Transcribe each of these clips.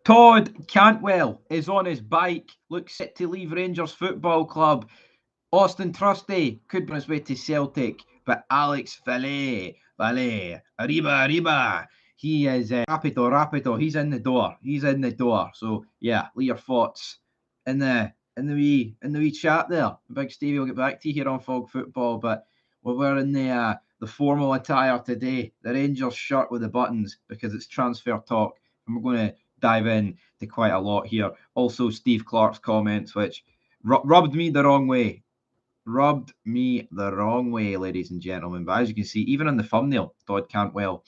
Todd Cantwell is on his bike, looks set to leave Rangers Football Club. Austin Trusty could be on his way to Celtic, but Alex Valle, arriba, he is rapido, he's in the door. So yeah, leave your thoughts in the wee chat there. Big Stevie will get back to you here on Fog Football, but we're wearing the formal attire today, the Rangers shirt with the buttons, because it's transfer talk, and we're going to dive in to quite a lot here. Also, Steve Clark's comments, which rubbed me the wrong way. Ladies and gentlemen. But as you can see, even on the thumbnail, Todd Cantwell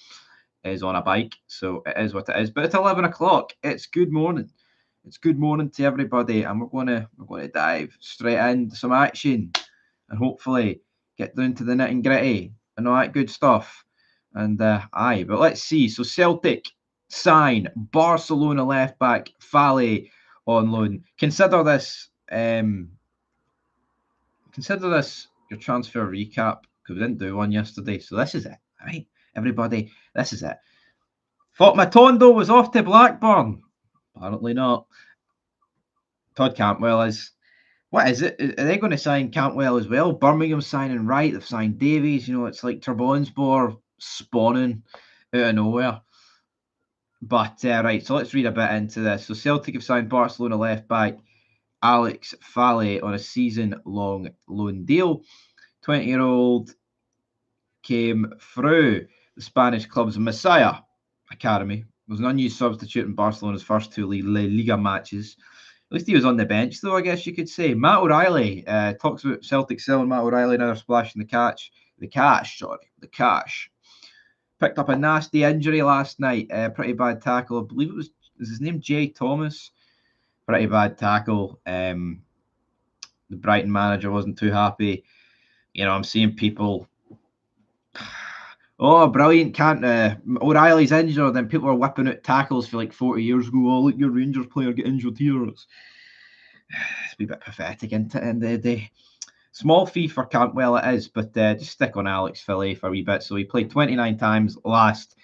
is on a bike, so it is what it is. But it's 11 o'clock. It's good morning. It's good morning to everybody, and we're going to dive straight into some action, and hopefully get down to the nitty gritty and all that good stuff. And but let's see. So Celtic sign Barcelona left back Falle on loan. Consider this your transfer recap, because we didn't do one yesterday. So this is it, right? Everybody, this is it. Thought Matondo was off to Blackburn. Apparently not. Todd Cantwell is. What is it? Are they going to sign Cantwell as well? Birmingham signing Wright. They've signed Davies. It's like Turbonspor spawning out of nowhere. But right, so let's read a bit into this. So Celtic have signed Barcelona left back Alex Falle on a season-long loan deal. 20-year-old came through the Spanish club's Messiah Academy. Was an unused substitute in Barcelona's first two La Liga matches. At least he was on the bench, though, I guess you could say. Matt O'Reilly talks about Celtic selling Matt O'Reilly, now they're splashing the cash. Picked up a nasty injury last night. Pretty bad tackle. I believe is his name Jay Thomas. Pretty bad tackle. The Brighton manager wasn't too happy. I'm seeing people. Oh, brilliant! O'Reilly's injured, and people are whipping out tackles for like 40 years ago. Oh, look, your Rangers player get injured here. It's a wee bit pathetic, isn't it? And the small fee for Cantwell it is, but just stick on Alex Falle for a wee bit. So he played 29 times last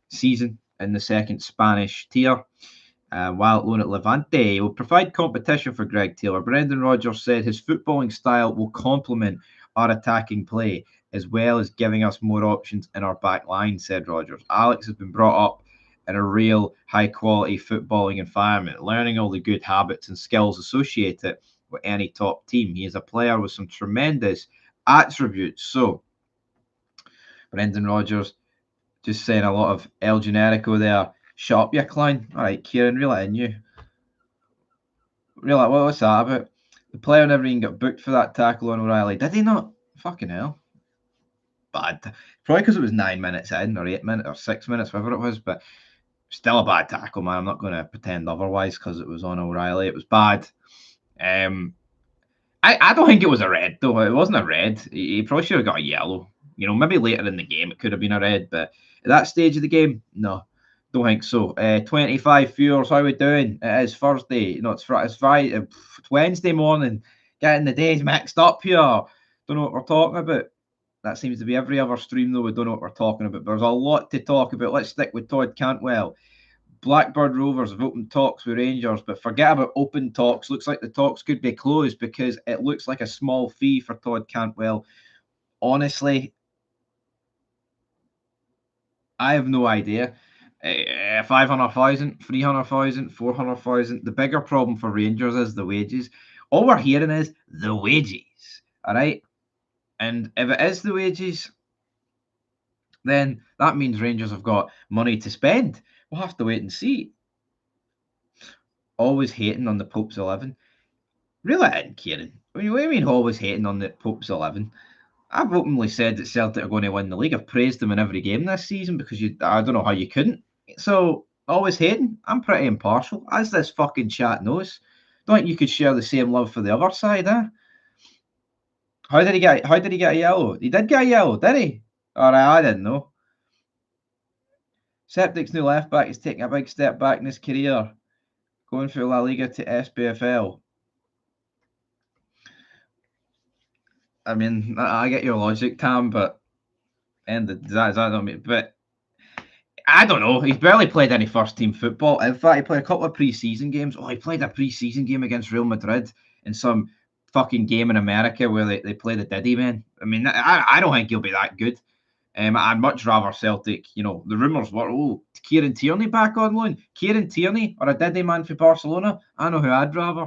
season in the second Spanish tier. While at loan at Levante, will provide competition for Greg Taylor. Brendan Rodgers said his footballing style will complement our attacking play, as well as giving us more options in our back line, said Rodgers. Alex has been brought up in a real high-quality footballing environment, learning all the good habits and skills associated with any top team. He is a player with some tremendous attributes. So, Brendan Rodgers just saying a lot of El Generico there. Shut up, you clown. All right, Kieran, reel it in you. What's that about? The player never even got booked for that tackle on O'Reilly. Did he not? Fucking hell. Bad. Probably because it was 9 minutes in, or 8 minutes, or 6 minutes, whatever it was, but still a bad tackle, man. I'm not going to pretend otherwise because it was on O'Reilly. It was bad. I don't think it was a red, though. It wasn't a red. He probably should have got a yellow. Maybe later in the game it could have been a red, but at that stage of the game, no. Don't think so. 25 viewers, how are we doing? It is Thursday. It's Friday. It's Wednesday morning. Getting the days mixed up here. Don't know what we're talking about. That seems to be every other stream, though. We don't know what we're talking about. There's a lot to talk about. Let's stick with Todd Cantwell. Blackbird Rovers have opened talks with Rangers, but forget about open talks. Looks like the talks could be closed because it looks like a small fee for Todd Cantwell. Honestly, I have no idea. 500,000, 300,000, 400,000. The bigger problem for Rangers is the wages. All we're hearing is the wages. All right. And if it is the wages, then that means Rangers have got money to spend. We'll have to wait and see. Always hating on the Pope's 11. Reel it in, Kieran. What do you mean always hating on the Pope's 11? I've openly said that Celtic are going to win the league. I've praised them in every game this season because I don't know how you couldn't. So, always hating. I'm pretty impartial, as this fucking chat knows. Don't think you could share the same love for the other side, eh? How did he get a yellow? He did get a yellow, did he? All right, I didn't know. Celtic's new left back is taking a big step back in his career, going from La Liga to SPFL. I mean, I get your logic, Tam, but that don't mean. But I don't know. He's barely played any first-team football. In fact, he played a couple of pre-season games. Oh, he played a pre-season game against Real Madrid in some fucking game in America where they play the Diddy man. I mean, I don't think he'll be that good. I'd much rather Celtic. You know, the rumours were, Kieran Tierney back on loan. Kieran Tierney or a Diddy man for Barcelona. I know who I'd rather,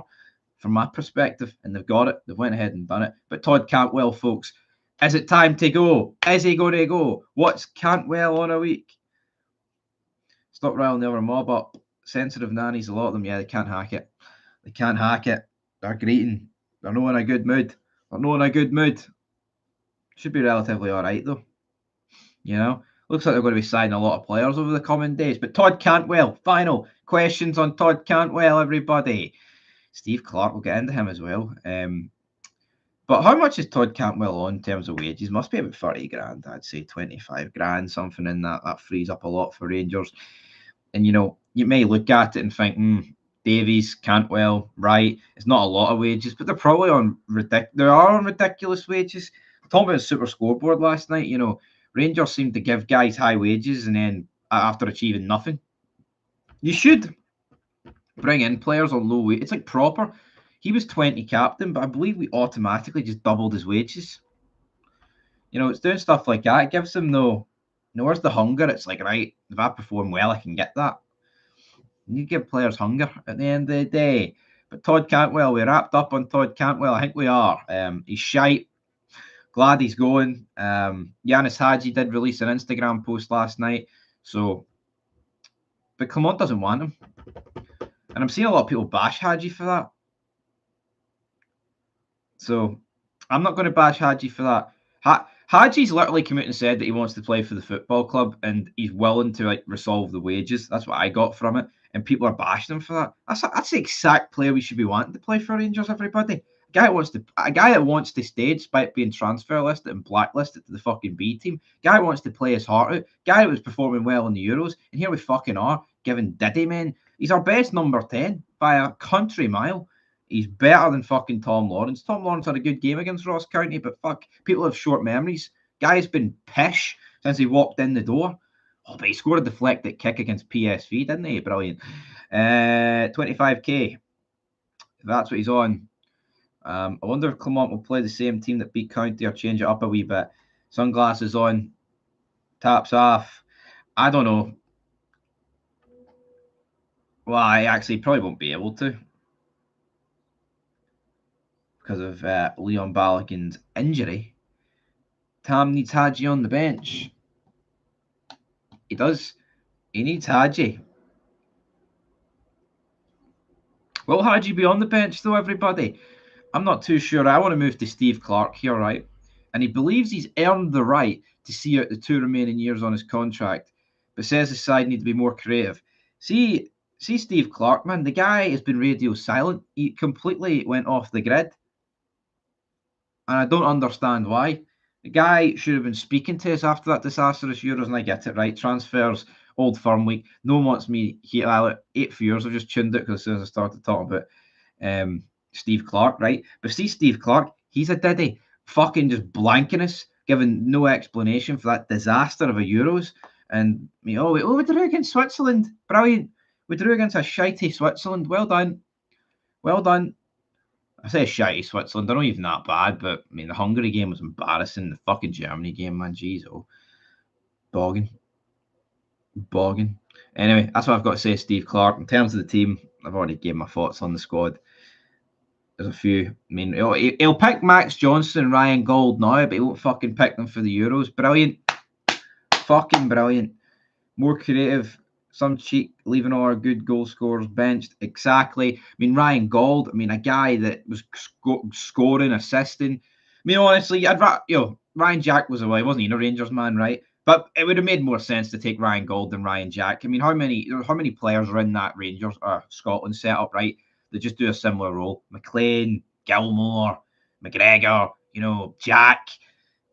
from my perspective, and they've got it. They've went ahead and done it. But Todd Cantwell, folks, is it time to go? Is he going to go? What's Cantwell on a week? Stop riling the other mob up. Sensitive nannies, a lot of them, yeah, they can't hack it. They can't hack it. They're greeting. They're not in a good mood. They're not in a good mood. Should be relatively all right, though. You know, looks like they're going to be signing a lot of players over the coming days. But Todd Cantwell, final questions on Todd Cantwell, everybody. Steve Clark will get into him as well. But how much is Todd Cantwell on in terms of wages? Must be about 30 grand, I'd say 25 grand, something in that. That frees up a lot for Rangers. And, you know, you may look at it and think, Davies, Cantwell, right, it's not a lot of wages, but they're probably on ridiculous wages. I'm talking about a super scoreboard last night, you know, Rangers seem to give guys high wages and then after achieving nothing. You should bring in players on low wage. It's like proper. He was 20 captain, but I believe we automatically just doubled his wages. You know, it's doing stuff like that. It gives them where's the hunger? It's like, right, if I perform well, I can get that. You give players hunger at the end of the day. But Todd Cantwell, we wrapped up on Todd Cantwell. I think we are. He's shite. Glad he's going. Yanis Hadji did release an Instagram post last night. But Clermont doesn't want him. And I'm seeing a lot of people bash Hadji for that. So I'm not going to bash Hadji for that. Hadji's literally come out and said that he wants to play for the football club and he's willing to resolve the wages. That's what I got from it. And people are bashing him for that. That's the exact player we should be wanting to play for Rangers, everybody. A guy that wants to stay despite being transfer listed and blacklisted to the fucking B team. Guy that wants to play his heart out. Guy that was performing well in the Euros. And here we fucking are, giving Diddy men. He's our best number 10 by a country mile. He's better than fucking Tom Lawrence. Tom Lawrence had a good game against Ross County, but fuck, people have short memories. Guy's been pish since he walked in the door. Oh, but he scored a deflected kick against PSV, didn't he? Brilliant. 25k. That's what he's on. I wonder if Clermont will play the same team that beat County or change it up a wee bit. Sunglasses on. Taps off. I don't know. Well, I actually probably won't be able to. Because of Leon Balogun's injury. Tam needs Hadji on the bench. He does. He needs Hadji. Will Hadji be on the bench, though, everybody? I'm not too sure. I want to move to Steve Clark here, right? And he believes he's earned the right to see out the 2 remaining years on his contract, but says the side need to be more creative. See Steve Clark, man. The guy has been radio silent. He completely went off the grid. And I don't understand why. The guy should have been speaking to us after that disastrous Euros, and I get it, right? Transfers, Old Firm Week. No one wants me here. 8 viewers. I've just tuned it because as soon as I started talking about Steve Clark, right? But see Steve Clark, he's a Diddy. Fucking just blanking us, giving no explanation for that disaster of a Euros. And we drew against Switzerland. Brilliant. We drew against a shitey Switzerland. Well done. Well done. I say shitey Switzerland. They're not even that bad, but I mean, the Hungary game was embarrassing. The fucking Germany game, man. Jeez, bogging. Anyway, that's what I've got to say, Steve Clark. In terms of the team, I've already gave my thoughts on the squad. There's a few. I mean, he'll pick Max Johnson and Ryan Gold now, but he won't fucking pick them for the Euros. Brilliant. Fucking brilliant. More creative. Some cheek, leaving all our good goal scorers benched. Exactly. I mean, Ryan Gold, a guy that was scoring, assisting. I mean, honestly, Ryan Jack was away, wasn't he? A Rangers man, right? But it would have made more sense to take Ryan Gold than Ryan Jack. I mean, how many players are in that Rangers or Scotland setup, right? They just do a similar role. McLean, Gilmore, McGregor, Jack.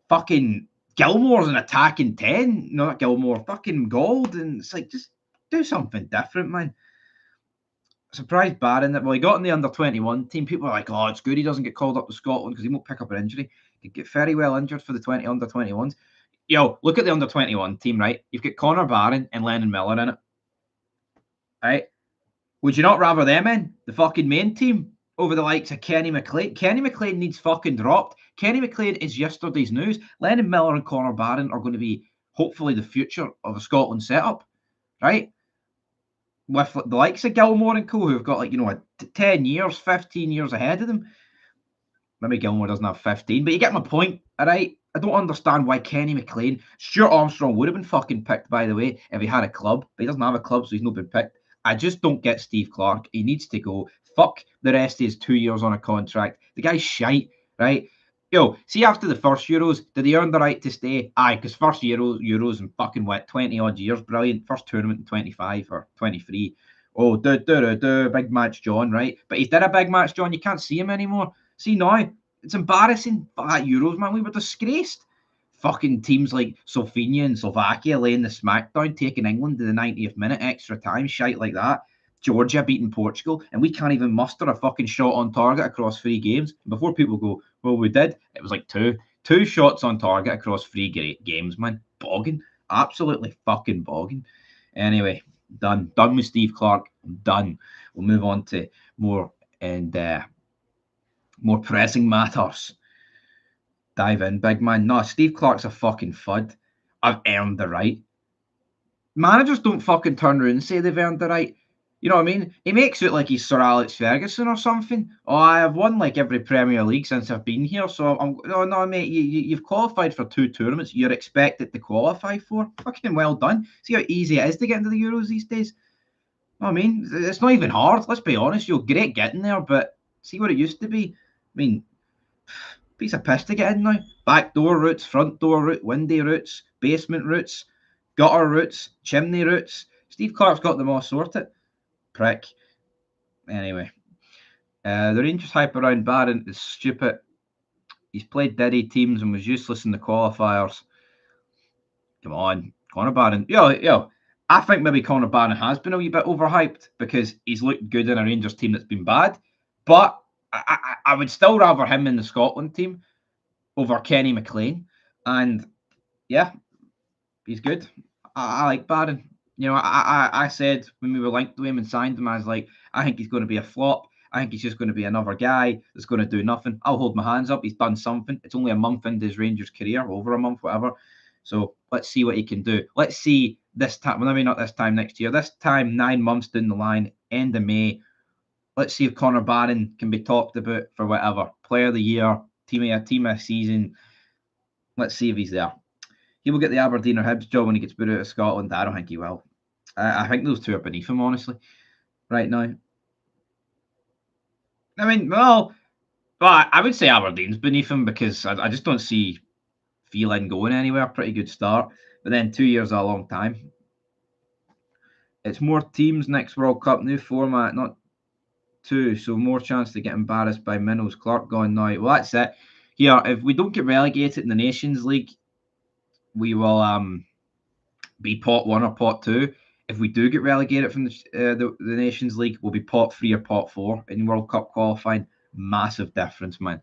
Fucking Gilmore's an attacking 10. Not Gilmore, fucking Gold. And it's like, just do something different, man. Surprised Barron that, he got in the under-21 team. People are like, oh, it's good he doesn't get called up to Scotland because he won't pick up an injury. He'd get very well injured for the under-21s. look at the under-21 team, right? You've got Connor Barron and Lennon Miller in it, right? Would you not rather them in the fucking main team over the likes of Kenny McLean? Kenny McLean needs fucking dropped. Kenny McLean is yesterday's news. Lennon Miller and Connor Barron are going to be hopefully the future of a Scotland setup, right? With the likes of Gilmore and co, who've got 10 years, 15 years ahead of them. Maybe Gilmore doesn't have 15, but you get my point, all right? I don't understand why Kenny McLean, Stuart Armstrong would have been fucking picked, by the way, if he had a club, but he doesn't have a club, so he's not been picked. I just don't get Steve Clarke. He needs to go. Fuck the rest of his 2 years on a contract. The guy's shite, right? See, after the first Euros, did he earn the right to stay? Aye, because first Euros in fucking 20 odd years, brilliant. First tournament in 25 or 23. Oh, big match John, right? But he did a big match John. You can't see him anymore. See now, it's embarrassing. That Euros, man, we were disgraced. Fucking teams like Slovenia and Slovakia laying the smackdown, taking England to the 90th minute, extra time, shite like that. Georgia beating Portugal, and we can't even muster a fucking shot on target across 3 games. Before people go, well, we did. It was like two shots on target across 3 games, man. Bogging. Absolutely fucking bogging. Anyway, done with Steve Clarke. Done. We'll move on to more pressing matters. Dive in, big man. No, Steve Clarke's a fucking fud. I've earned the right. Managers don't fucking turn around and say they've earned the right. You know what I mean? He makes it like he's Sir Alex Ferguson or something. Oh, I have won like every Premier League since I've been here. So no, mate. You've qualified for 2 tournaments. You're expected to qualify for. Fucking well done. See how easy it is to get into the Euros these days. I mean, it's not even hard. Let's be honest. You're great getting there, but see what it used to be. I mean, piece of piss to get in now. Back door routes, front door route, windy routes, basement routes, gutter routes, chimney routes. Steve Clarke's got them all sorted. Prick. Anyway, the Rangers hype around Barron is stupid. He's played Diddy teams and was useless in the qualifiers. Come on, Connor Barron. Yo, I think maybe Connor Barron has been a wee bit overhyped because he's looked good in a Rangers team that's been bad. But I would still rather him in the Scotland team over Kenny McLean. And yeah, he's good. I like Barron. I said when we were linked to him and signed him, I was like, I think he's going to be a flop. I think he's just going to be another guy that's going to do nothing. I'll hold my hands up. He's done something. It's only a month into his Rangers career, over a month, whatever. So let's see what he can do. Let's see this time, well, maybe not this time next year, this time 9 months down the line, end of May. Let's see if Connor Barron can be talked about for whatever. Player of the year, team of the season. Let's see if he's there. He will get the Aberdeen or Hibs job when he gets booted out of Scotland. I don't think he will. I think those 2 are beneath him, honestly, right now. I mean, well, I would say Aberdeen's beneath him because I just don't see Phelan going anywhere. Pretty good start. But then 2 years is a long time. It's more teams next World Cup, new format, not 2. So more chance to get embarrassed by minnows. Clarke gone now. Well, that's it. Here, if we don't get relegated in the Nations League, we will be pot 1 or pot 2. If we do get relegated from the Nations League, we'll be pot 3 or pot 4 in World Cup qualifying. Massive difference, man.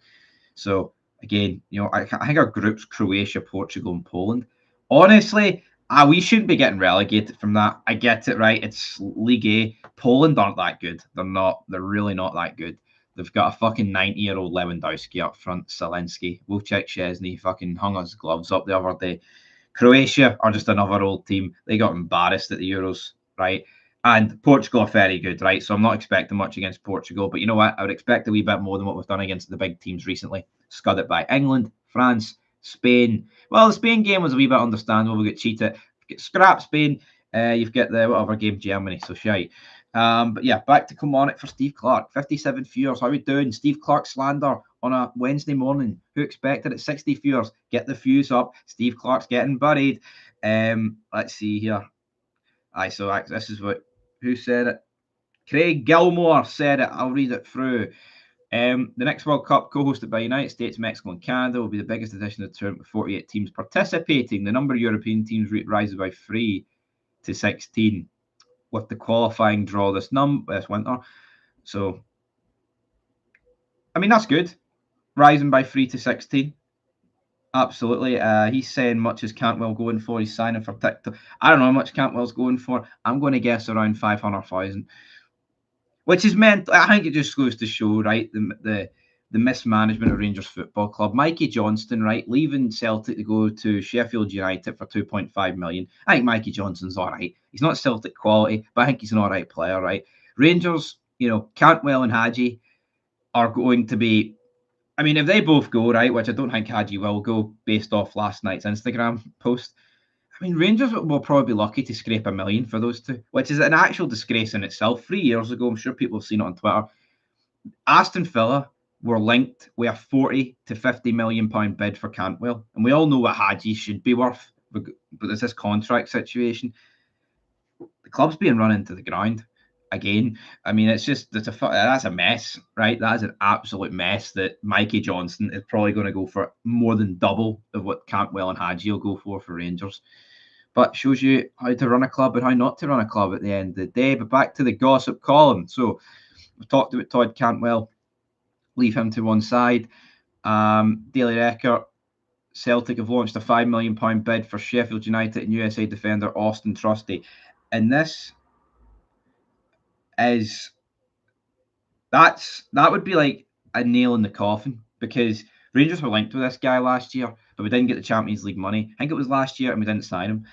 So again, I think our group's Croatia, Portugal, and Poland. Honestly, we shouldn't be getting relegated from that. I get it, right? It's League A. Poland aren't that good. They're not. They're really not that good. They've got a fucking 90-year-old Lewandowski up front, Zelensky. Wojciech Szczesny fucking hung his gloves up the other day. Croatia are just another old team. They got embarrassed at the Euros, right? And Portugal are very good, right? So I'm not expecting much against Portugal. But you know what? I would expect a wee bit more than what we've done against the big teams recently. Scudded by England, France, Spain. Well, the Spain game was a wee bit understandable. We got cheated. Get scrap Spain. You've got the whatever game Germany. So shite. But yeah, back to Kilmarnock for Steve Clarke. 57 viewers. How we doing? Steve Clarke slander on a Wednesday morning. Who expected it? 60 viewers. Get the views up. Steve Clarke's getting buried. Let's see here. So this is who said it? Craig Gilmore said it. I'll read it through. The next World Cup, co-hosted by United States, Mexico, and Canada, will be the biggest edition of the tournament with 48 teams participating. The number of European teams rises by 3 to 16 with the qualifying draw this winter. So, I mean, that's good. Rising by 3 to 16. Absolutely. He's saying much as Cantwell going for. He's signing for TikTok. I don't know how much Cantwell's going for. I'm going to guess around 500,000, which is meant. I think it just goes to show, right, the mismanagement of Rangers Football Club. Mikey Johnston, right, leaving Celtic to go to Sheffield United for 2.5 million. I think Mikey Johnston's all right. He's not Celtic quality, but I think he's an all right player, right? Rangers, Cantwell and Hadji are going to be. I mean, if they both go, right, which I don't think Hadji will go based off last night's Instagram post, I mean, Rangers will probably be lucky to scrape $1 million for those two, which is an actual disgrace in itself. 3 years ago, I'm sure people have seen it on Twitter, Aston Villa were linked with a 40 to 50 million pound bid for Cantwell. And we all know what Hadji should be worth, but there's this contract situation. The club's being run into the ground again. I mean, that's a mess, right? That is an absolute mess that Mikey Johnston is probably going to go for more than double of what Cantwell and Hadji will go for Rangers. But shows you how to run a club and how not to run a club at the end of the day. But back to the gossip column. So we've talked about Todd Cantwell. Leave him to one side. Daily Record, Celtic have launched a £5 million bid for Sheffield United and USA defender Austin Trusty. And this is that would be like a nail in the coffin, because Rangers were linked with this guy last year, but we didn't get the Champions League money. I think it was last year, and we didn't sign him.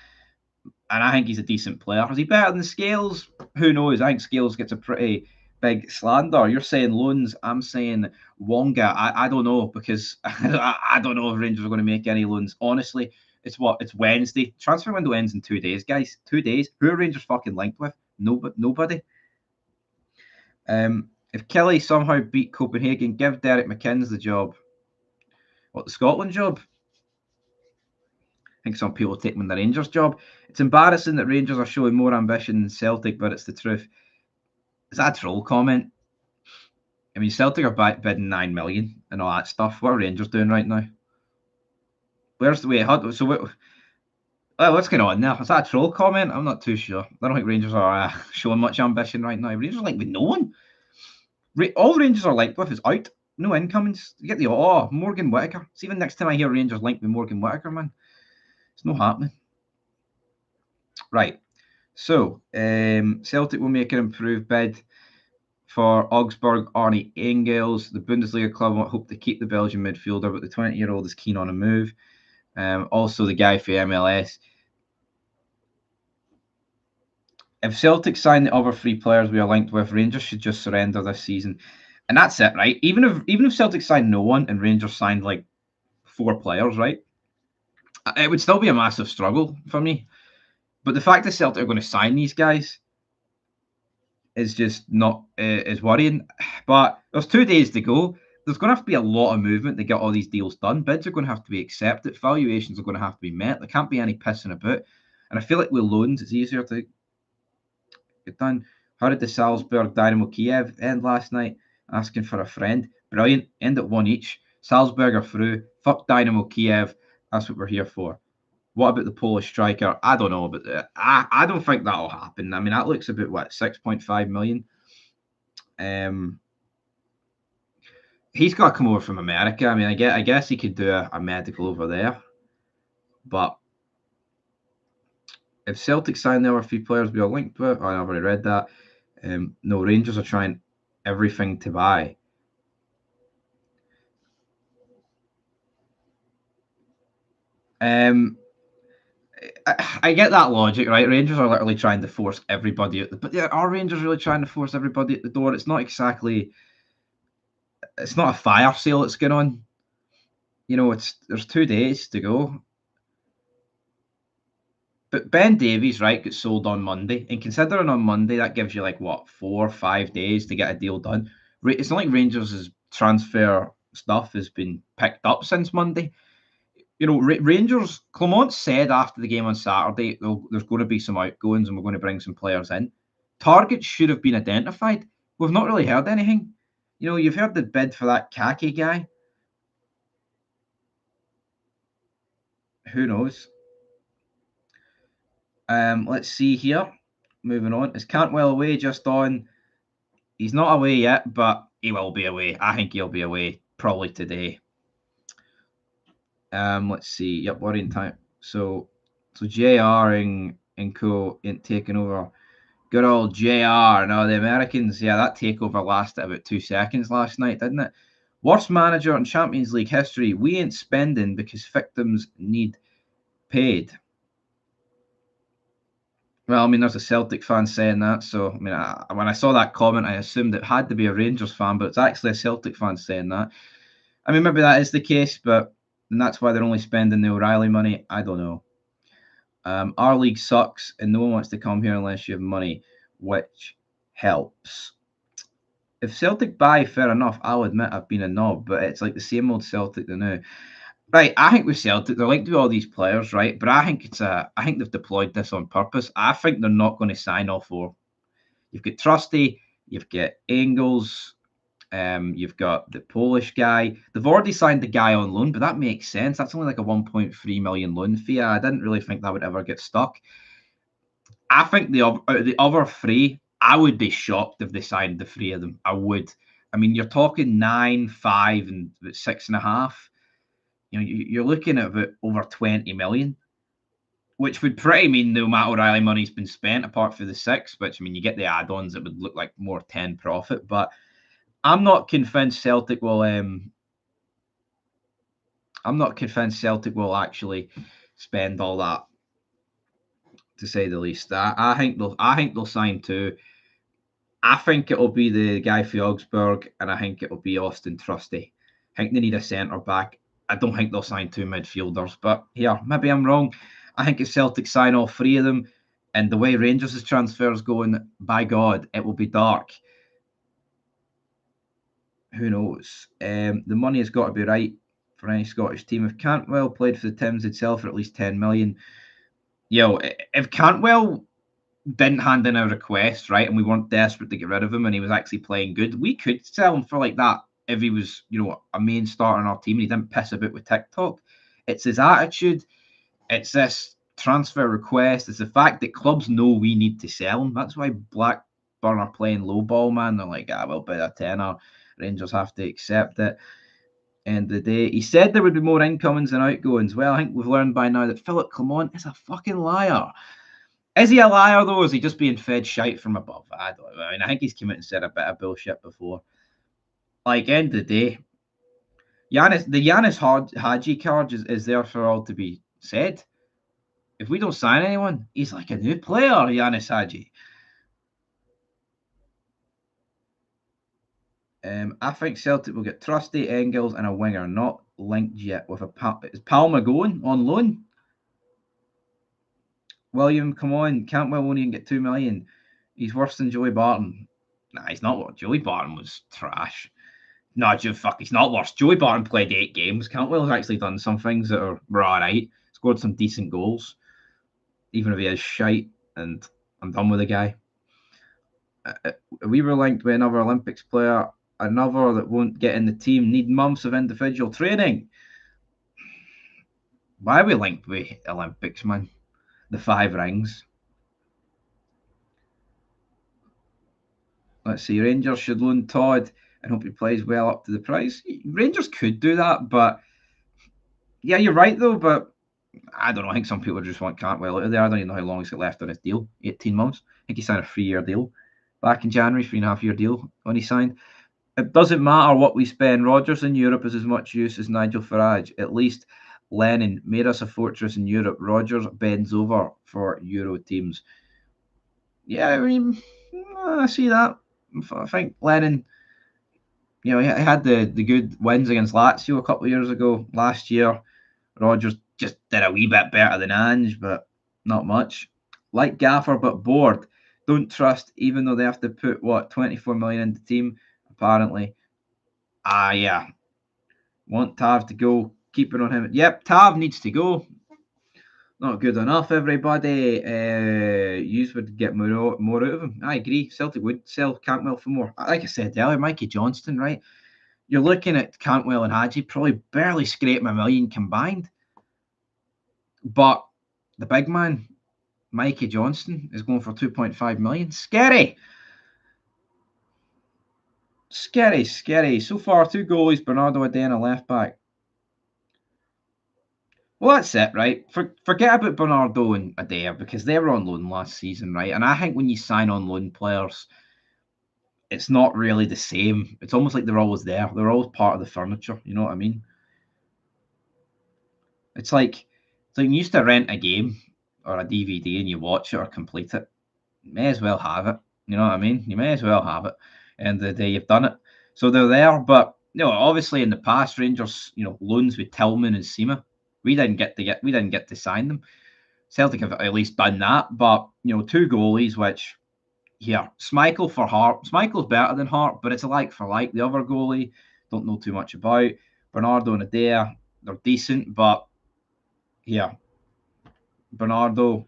And I think he's a decent player. Is he better than Scales? Who knows? I think Scales gets a pretty big slander. You're saying loans. I'm saying Wonga. I don't know, because I don't know if Rangers are going to make any loans. Honestly, it's Wednesday. Transfer window ends in 2 days, guys. 2 days. Who are Rangers fucking linked with? Nobody. If Kelly somehow beat Copenhagen, give Derek McInnes the job. What, the Scotland job? I think some people take him in the Rangers job. It's embarrassing that Rangers are showing more ambition than Celtic, but it's the truth. Is that a troll comment? I mean, Celtic are back bidding 9 million and all that stuff. What are Rangers doing right now? Where's the way? What's going on there? Is that a troll comment? I'm not too sure. I don't think Rangers are showing much ambition right now. Rangers are linked with no one. All Rangers are linked with is out. No incomings. You get the Morgan Whittaker. It's even next time I hear Rangers linked with Morgan Whittaker, man. It's not happening. Right. So, Celtic will make an improved bid for Augsburg, Arnie Engels. The Bundesliga club hope to keep the Belgian midfielder, but the 20-year-old is keen on a move. Also, the guy for MLS. If Celtic sign the other 3 players we are linked with, Rangers should just surrender this season. And that's it, right? Even if Celtic signed no one and Rangers signed like 4 players, right? It would still be a massive struggle for me. But the fact that Celtic are going to sign these guys is just not is worrying. But there's 2 days to go. There's going to have to be a lot of movement to get all these deals done. Bids are going to have to be accepted. Valuations are going to have to be met. There can't be any pissing about. And I feel like with loans, it's easier to get done. How did the Salzburg Dynamo Kiev end last night? Asking for a friend. Brilliant. End at 1 each. Salzburg are through. Fuck Dynamo Kiev. That's what we're here for. What about the Polish striker? I don't know about that. I don't think that'll happen. I mean, that looks about, 6.5 million. He's got to come over from America. I mean, I guess he could do a medical over there. But if Celtic sign the other 3 players we are linked with, I've already read that. No, Rangers are trying everything to buy. I get that logic, right? Rangers are literally trying to force everybody out. But are Rangers really trying to force everybody at the door? It's not exactly. It's not a fire sale that's going on. There's 2 days to go. But Ben Davies, right, gets sold on Monday. And considering on Monday, that gives you 4 or 5 days to get a deal done. It's not like Rangers' transfer stuff has been picked up since Monday. Rangers, Clement said after the game on Saturday, there's going to be some outgoings and we're going to bring some players in. Targets should have been identified. We've not really heard anything. You've heard the bid for that Kaki guy. Who knows? Let's see here. Moving on. Is Cantwell away just on? He's not away yet, but he will be away. I think he'll be away probably today. Let's see. Yep, worrying time. So JR and co ain't taking over. Good old JR. No, the Americans. Yeah, that takeover lasted about 2 seconds last night, didn't it? Worst manager in Champions League history. We ain't spending because victims need paid. Well, I mean, there's a Celtic fan saying that, so I mean, when I saw that comment, I assumed it had to be a Rangers fan, but it's actually a Celtic fan saying that. I mean, maybe that is the case, but and that's why they're only spending the O'Reilly money. I don't know. Our league sucks, and no one wants to come here unless you have money, which helps. If Celtic buy, fair enough. I'll admit I've been a knob, but it's like the same old Celtic they know. Right, I think with Celtic, they're like to all these players, right? But I think they've deployed this on purpose. I think they're not going to sign all four. You've got Trusty, you've got Engels, you've got the Polish guy. They've already signed the guy on loan, but that makes sense. That's only like a 1.3 million loan fee. I didn't really think that would ever get stuck. I think out of the other three, I would be shocked if they signed the three of them. I would. I mean, you're talking 9, 5, and 6.5. You know, you're looking at about over 20 million, which would pretty mean no Matt O'Reilly money's been spent apart from the 6, which I mean, you get the add-ons that would look like more 10 profit, but I'm not convinced Celtic will. I'm not convinced Celtic will actually spend all that, to say the least. I think they'll. I think they'll sign two. I think it'll be the guy for Augsburg, and I think it'll be Austin Trusty. I think they need a centre back. I don't think they'll sign two midfielders, but here, maybe I'm wrong. I think if Celtic sign all three of them, and the way Rangers' transfers going, by God, it will be dark. Who knows? The money has got to be right for any Scottish team. If Cantwell played for the Tims itself for at least 10 million, if Cantwell didn't hand in a request, right, and we weren't desperate to get rid of him and he was actually playing good, we could sell him for like that if he was, a main starter in our team and he didn't piss about with TikTok. It's his attitude. It's this transfer request. It's the fact that clubs know we need to sell him. That's why Blackburn are playing low ball, man. They're like, we'll bid a tenner. Rangers have to accept it. End of the day, he said there would be more incomings than outgoings. Well, I think we've learned by now that Philip Clement is a fucking liar. Is he a liar though? Or is he just being fed shite from above? I don't know. I mean, I think he's come out and said a bit of bullshit before. Like, end of the day, the Yanis Hadji card is there for all to be said. If we don't sign anyone, he's like a new player, Yanis Hadji. I think Celtic will get Trusty, Engels, and a winger, not linked yet with is Palma going on loan? William, come on, Cantwell won't even get 2 million. He's worse than Joey Barton. Nah, he's not. Joey Barton was trash. No, he's not worse. Joey Barton played 8 games. Cantwell's actually done some things that were all right. Scored some decent goals, even if he is shite. And I'm done with the guy. We were linked with another Olympics player, another that won't get in the team, need months of individual training. Why are we linked with Olympics, man? The 5 rings. Let's see, Rangers should loan Todd and hope he plays well up to the price. Rangers could do that, but yeah, you're right though, but I don't know. I think some people just want Cantwell out of there. I don't even know how long he's got left on his deal. 18 months. I think he signed a 3-year deal back in January, 3.5-year deal when he signed. It doesn't matter what we spend. Rodgers in Europe is as much use as Nigel Farage. At least Lennon made us a fortress in Europe. Rodgers bends over for Euro teams. Yeah, I mean, I see that. I think Lennon, he had the good wins against Lazio a couple of years ago. Last year, Rodgers just did a wee bit better than Ange, but not much. Like Gaffer, but bored. Don't trust, even though they have to put 24 million into the team. Apparently, yeah. Want Tav to go. Keep it on him. Yep, Tav needs to go. Not good enough, everybody. Yous would get more out of him. I agree. Celtic would sell Cantwell for more. Like I said earlier, Mikey Johnston, right? You're looking at Cantwell and Hadji, probably barely scraping a million combined. But the big man, Mikey Johnston, is going for 2.5 million. Scary. Scary. So far, 2 goalies, Bernardo Adena left back. Well, that's it, right? Forget about Bernardo and Adair because they were on loan last season, right? And I think when you sign on loan players, it's not really the same. It's almost like they're always there. They're always part of the furniture. You know what I mean? It's like you used to rent a game or a DVD and you watch it or complete it. You may as well have it. You know what I mean? You may as well have it. And the day you've done it, so they're there. But obviously in the past, Rangers, loans with Tillman and Seema, we didn't get to sign them. Celtic have at least done that. But two goalies, which yeah, Schmeichel for Hart. Schmeichel's better than Hart, but it's a like for like. The other goalie, don't know too much about. Bernardo and Adair, they're decent, but yeah, Bernardo,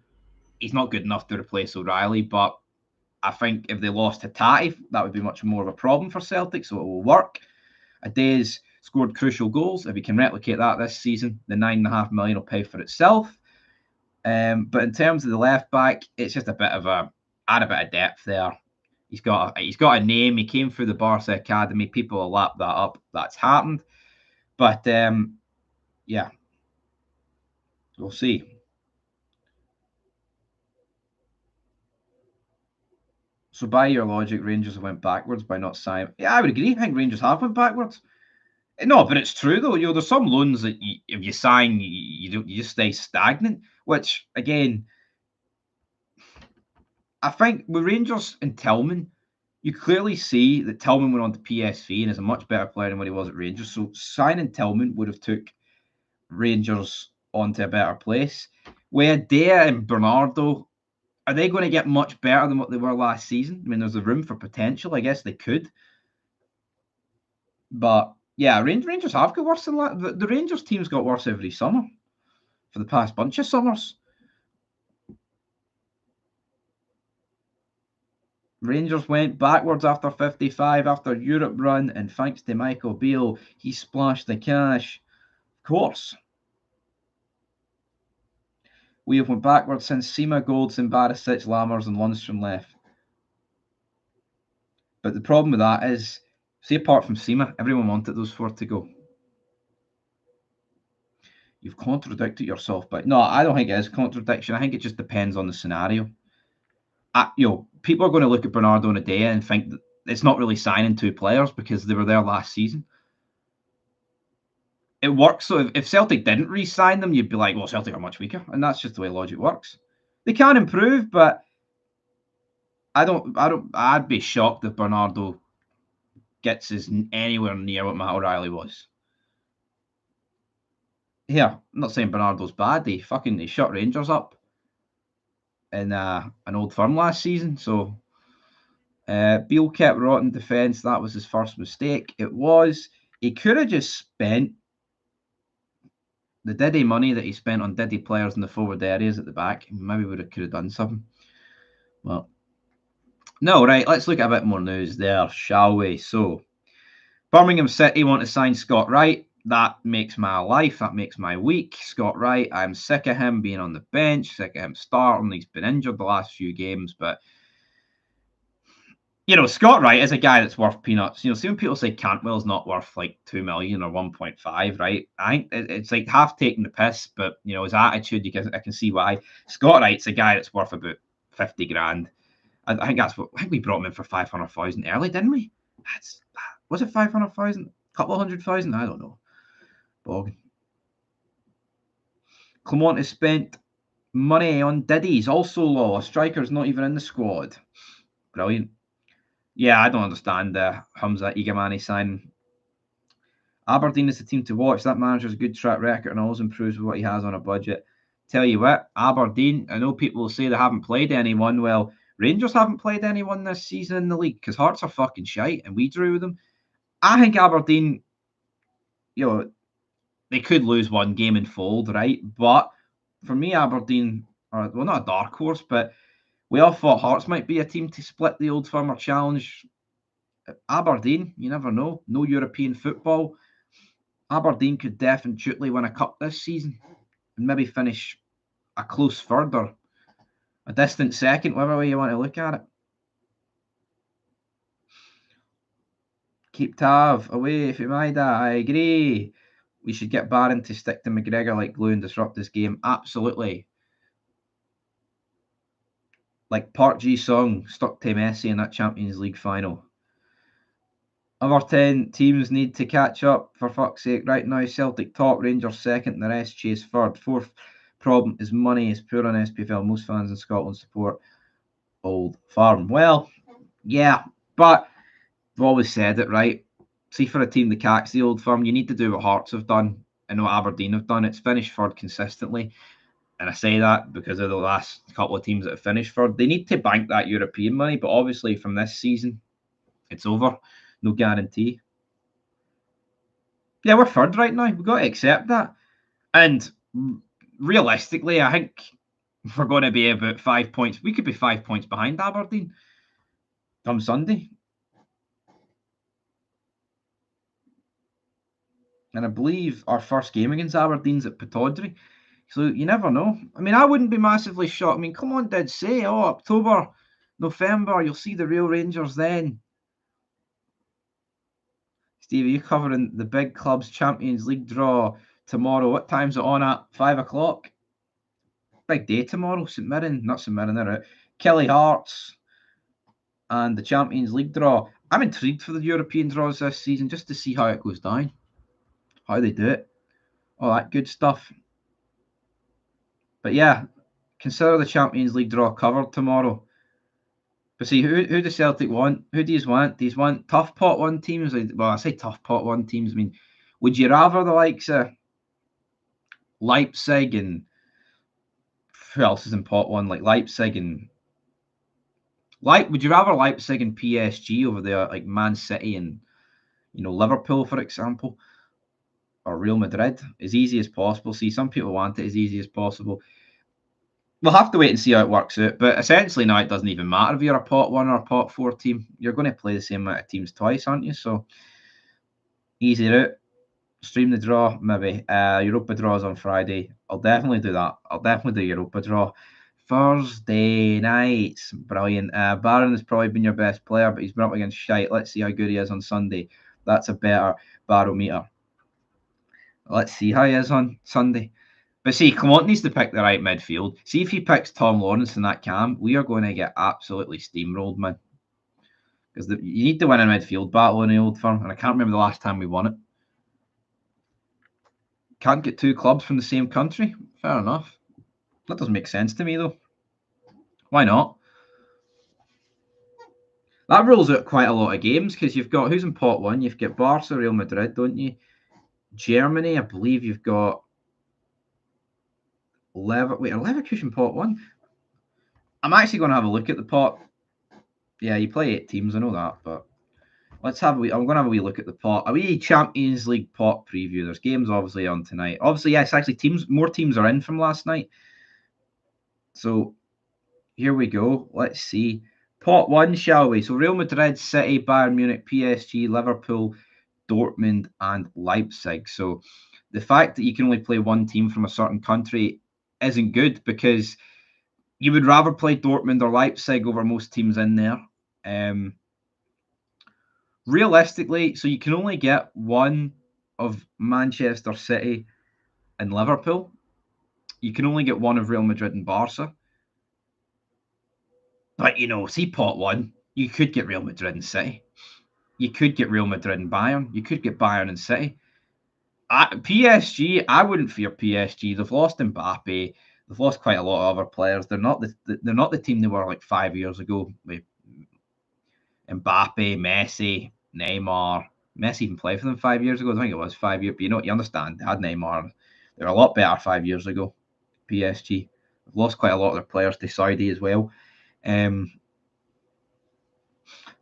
he's not good enough to replace O'Reilly. But I think if they lost to Tati, that would be much more of a problem for Celtic, so it will work. Adair's scored crucial goals. If he can replicate that this season, the $9.5 million will pay for itself. But in terms of the left back, it's just add a bit of depth there. He's got a name. He came through the Barca academy. People will lap that up. That's happened. But yeah, we'll see. So by your logic, Rangers went backwards by not signing. Yeah, I would agree. I think Rangers have went backwards. No, but it's true though. There's some loans that if you sign, you just stay stagnant. Which again, I think with Rangers and Tillman, you clearly see that Tillman went on to PSV and is a much better player than what he was at Rangers. So signing Tillman would have took Rangers onto a better place. Where Dea and Bernardo, are they going to get much better than what they were last season? I mean, there's a room for potential. I guess they could. But yeah, Rangers have got worse than that. The Rangers team's got worse every summer for the past bunch of summers. Rangers went backwards after 55 after Europe run, and thanks to Michael Beale, he splashed the cash. Of course. We have went backwards since Seema, Goldson, Barisic, Lammers, and Lundstrom left. But the problem with that is, see, apart from Seema, everyone wanted those four to go. You've contradicted yourself, but no, I don't think it is contradiction. I think it just depends on the scenario. People are going to look at Bernardo and Adair and think that it's not really signing two players because they were there last season. It works. So if Celtic didn't re-sign them, you'd be like, well, Celtic are much weaker, and that's just the way logic works. They can improve, but I'd be shocked if Bernardo gets us anywhere near what Matt O'Reilly was. Yeah, I'm not saying Bernardo's bad. He shut Rangers up in an Old Firm last season. So Beale kept rotten defence. That was his first mistake. It was. He could have just spent the Diddy money that he spent on Diddy players in the forward areas at the back. Maybe could have done something. Well, no, right. Let's look at a bit more news there, shall we? So, Birmingham City want to sign Scott Wright. That makes my life. That makes my week. Scott Wright. I'm sick of him being on the bench. Sick of him starting. He's been injured the last few games, but Scott Wright is a guy that's worth peanuts. See when people say Cantwell's not worth like 2 million or 1.5, right? I think it's like half taking the piss, but his attitude, I can see why. Scott Wright's a guy that's worth about 50 grand. I think we brought him in for 500,000 early, didn't we? Was it 500,000? A couple of 100,000? I don't know. Bogging. Clement has spent money on Diddy's also low. A striker's not even in the squad. Brilliant. Yeah, I don't understand Hamza Igamani signing. Aberdeen is the team to watch. That manager's a good track record and always improves with what he has on a budget. Tell you what, Aberdeen, I know people will say they haven't played anyone. Well, Rangers haven't played anyone this season in the league because Hearts are fucking shite and we drew with them. I think Aberdeen, they could lose one game and fold, right? But for me, Aberdeen are, well, not a dark horse, but we all thought Hearts might be a team to split the Old Firmer Challenge. Aberdeen, you never know. No European football. Aberdeen could definitely win a cup this season and maybe finish a close third or a distant second, whatever way you want to look at it. Keep Tav away from Maida, I agree. We should get Barron to stick to McGregor like glue and disrupt this game. Absolutely. Like Park Ji-sung stuck to Messi in that Champions League final. Other 10 teams need to catch up, for fuck's sake. Right now, Celtic top, Rangers second, and the rest chase third. Fourth problem is money is poor on SPFL. Most fans in Scotland support Old Firm. Well, yeah, but I've always said it, right? See, for a team that cacks the Old Firm, you need to do what Hearts have done and what Aberdeen have done. It's finished third consistently. And I say that because of the last couple of teams that have finished third. They need to bank that European money, but obviously from this season, it's over. No guarantee. Yeah, we're third right now. We've got to accept that. And realistically, I think we're going to be about 5 points. We could be 5 points behind Aberdeen come Sunday. And I believe our first game against Aberdeen's at Pittodrie. So you never know. I mean, I wouldn't be massively shocked. I mean, come on, did say, October, November, you'll see the real Rangers then. Steve, are you covering the big club's Champions League draw tomorrow? What time's it on at? 5 o'clock? Big day tomorrow. St Mirren, not St Mirren, they're out. Kelly Hearts and the Champions League draw. I'm intrigued for the European draws this season just to see how it goes down, how they do it, all that good stuff. But yeah, consider the Champions League draw covered tomorrow. But see, who does Celtic want? Who do you want? Do you want tough pot one teams? Well, I say tough pot one teams. I mean, would you rather the likes of Leipzig and who else is in pot one? Like Leipzig and would you rather Leipzig and PSG over there, like Man City and Liverpool, for example, or Real Madrid? As easy as possible. See, some people want it as easy as possible. We'll have to wait and see how it works out. But essentially now it doesn't even matter if you're a pot one or a pot four team. You're going to play the same amount of teams twice, aren't you? So easy route. Stream the draw, maybe. Europa draws on Friday. I'll definitely do that. I'll definitely do Europa draw. Thursday nights. Brilliant. Barron has probably been your best player, but he's been up against shite. Let's see how good he is on Sunday. That's a better barometer. Let's see how he is on Sunday. But see, Clement needs to pick the right midfield. See if he picks Tom Lawrence in that cam, we are going to get absolutely steamrolled, man. Because you need to win a midfield battle in the Old Firm, and I can't remember the last time we won it. Can't get two clubs from the same country? Fair enough. That doesn't make sense to me, though. Why not? That rules out quite a lot of games, because you've got, who's in pot one? You've got Barca, Real Madrid, don't you? Germany, I believe you've got Leverkusen pot one? I'm actually going to have a look at the pot. Yeah, you play 8 teams, I know that, but let's have I'm going to have a wee look at the pot. A wee Champions League pot preview. There's games obviously on tonight. Obviously, yes, actually more teams are in from last night. So here we go. Let's see. Pot 1, shall we? So Real Madrid, City, Bayern Munich, PSG, Liverpool, Dortmund, and Leipzig. So the fact that you can only play one team from a certain country isn't good, because you would rather play Dortmund or Leipzig over most teams in there. Realistically, so you can only get one of Manchester City and Liverpool. You can only get one of Real Madrid and Barca. But, see pot 1, you could get Real Madrid and City. You could get Real Madrid and Bayern. You could get Bayern and City. PSG, I wouldn't fear PSG. They've lost Mbappe. They've lost quite a lot of other players. They're not the team they were like 5 years ago with Mbappe, Messi, Neymar. Messi even played for them 5 years ago. I think it was 5 years. But you understand. They had Neymar. They were a lot better 5 years ago. PSG. They've lost quite a lot of their players to Saudi as well.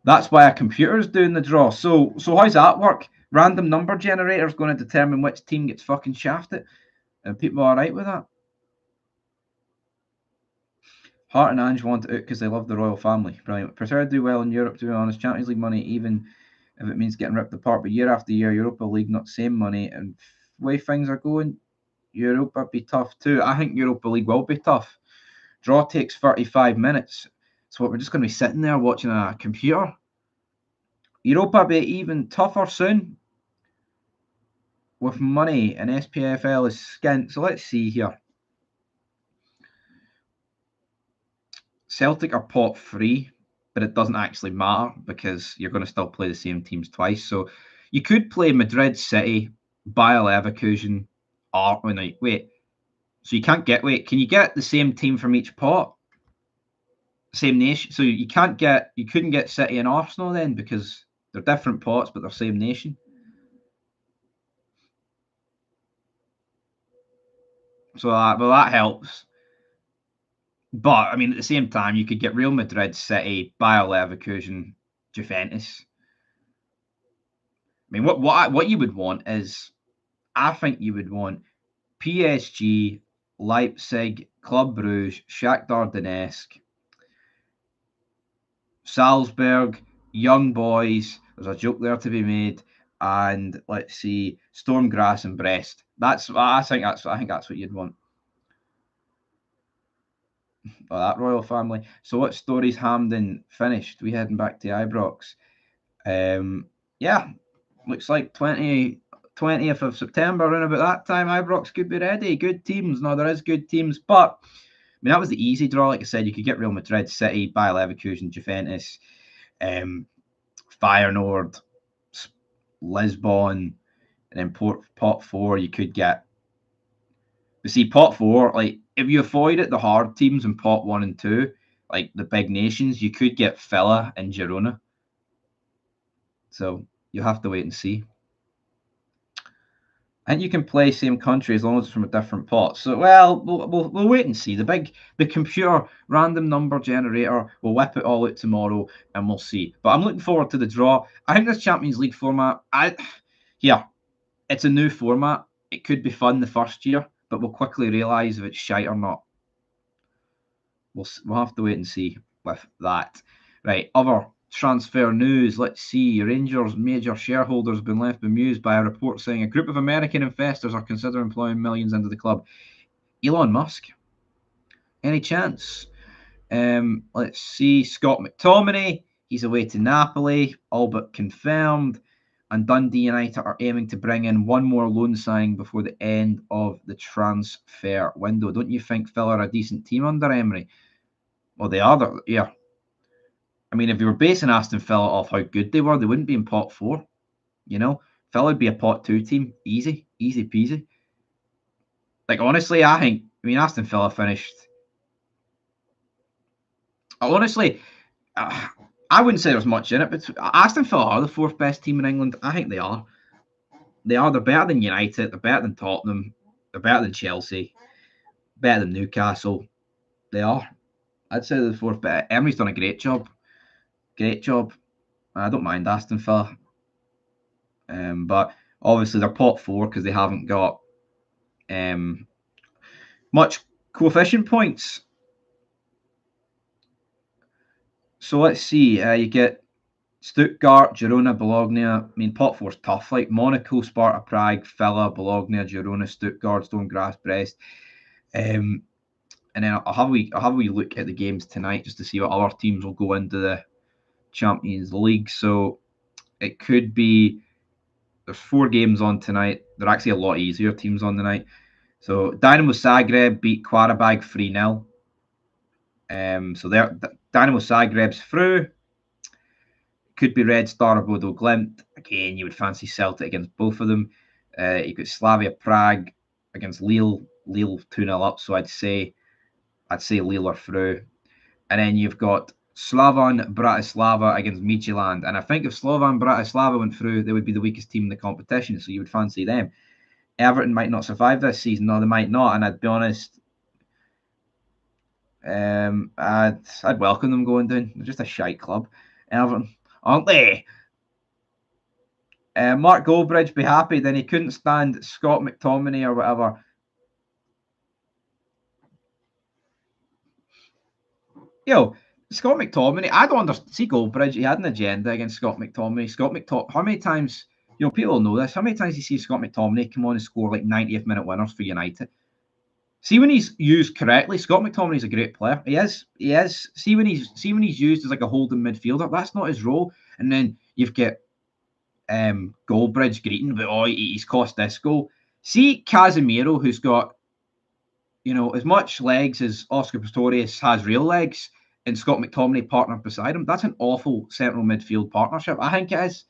That's why a computer is doing the draw. So how's that work? Random number generator is going to determine which team gets fucking shafted. And people are all right with that. Hart and Ange want it out because they love the royal family. Brilliant. Prefer to do well in Europe, to be honest. Champions League money, even if it means getting ripped apart. But year after year, Europa League, not same money. And the way things are going, Europa be tough too. I think Europa League will be tough. Draw takes 35 minutes. So we're just going to be sitting there watching a computer. Europa be even tougher soon. with money, and SPFL is skint. So let's see here. Celtic are pot 3, but it doesn't actually matter because you're going to still play the same teams twice. So you could play Madrid City, Bayer Leverkusen, or wait. So you can't get Can you get the same team from each pot? Same nation. So you couldn't get City and Arsenal then because they're different pots, but they're same nation. So that helps. But I mean, at the same time, you could get Real Madrid, City, Bayer Leverkusen, Juventus. I mean, what you would want is, I think you would want PSG, Leipzig, Club Brugge, Shakhtar Donetsk, Salzburg, Young Boys. There's a joke there to be made, and let's see, Storm Grass and Brest. I think that's what you'd want. Oh, that royal family. So what story's Hampden finished? We heading back to Ibrox. Yeah, looks like 20th of September, around about that time, Ibrox could be ready. Good teams. No, there is good teams, but I mean, that was the easy draw. Like I said, you could get Real Madrid, City, Bayer Leverkusen, Juventus, Feyenoord, Lisbon, and then pot 4, you could get. But see, pot 4, like, if you avoided the hard teams in pot 1 and 2, like the big nations, you could get Villa and Girona. So you'll have to wait and see. I think you can play same country as long as it's from a different pot. So, well, we'll wait and see. The computer random number generator will whip it all out tomorrow, and we'll see. But I'm looking forward to the draw. I think this Champions League format, it's a new format. It could be fun the first year, but we'll quickly realise if it's shite or not. We'll have to wait and see with that. Right, other transfer news. Let's see. Rangers' major shareholders have been left bemused by a report saying a group of American investors are considering employing millions into the club. Elon Musk? Any chance? Let's see. Scott McTominay. He's away to Napoli, all but confirmed. And Dundee United are aiming to bring in one more loan signing before the end of the transfer window. Don't you think Villa are a decent team under Emery? Well, they are. Yeah. I mean, if you were basing Aston Villa off how good they were, they wouldn't be in pot 4. You know, Villa would be a pot 2 team. Easy peasy. Like, honestly, Aston Villa finished. Honestly, I wouldn't say there's much in it, but Aston Villa are the 4th best team in England. I think they are. They're better than United. They're better than Tottenham. They're better than Chelsea. Better than Newcastle. They are. I'd say they're the 4th best. Emery's done a great job. I don't mind Aston Villa. But obviously they're pot 4 because they haven't got much coefficient points. So let's see. You get Stuttgart, Girona, Bologna. I mean, pot 4's tough. Like Monaco, Sparta Prague, Villa, Bologna, Girona, Stuttgart, Stone Grass, Brest. And then I'll have a wee look at the games tonight just to see what other teams will go into the Champions League. So it could be, there's 4 games on tonight. They're actually a lot easier teams on tonight. So Dynamo Zagreb beat Qarabag 3-0. So Dynamo Zagreb's through. Could be Red Star or Bodo Glimt. Again, you would fancy Celtic against both of them. You got Slavia Prague against Lille. Lille 2-0 up, so I'd say Lille are through. And then you've got Slavan Bratislava against Midtjylland. And I think if Slavan Bratislava went through, they would be the weakest team in the competition, so you would fancy them. Everton might not survive this season. No, they might not. And I'd be honest, I'd welcome them going down. They're just a shite club. Everton, aren't they? Mark Goldbridge be happy. Then he couldn't stand Scott McTominay or whatever. Scott McTominay, I don't understand. See, Goldbridge, he had an agenda against Scott McTominay. How many times, people know this, how many times you see Scott McTominay come on and score like 90th minute winners for United? See, when he's used correctly, Scott McTominay's a great player. He is. See when he's used as like a holding midfielder, that's not his role. And then you've got Goldbridge greeting about, he's cost this goal. See Casemiro, who's got, as much legs as Oscar Pistorius has real legs, and Scott McTominay partnered beside him. That's an awful central midfield partnership. I think it is.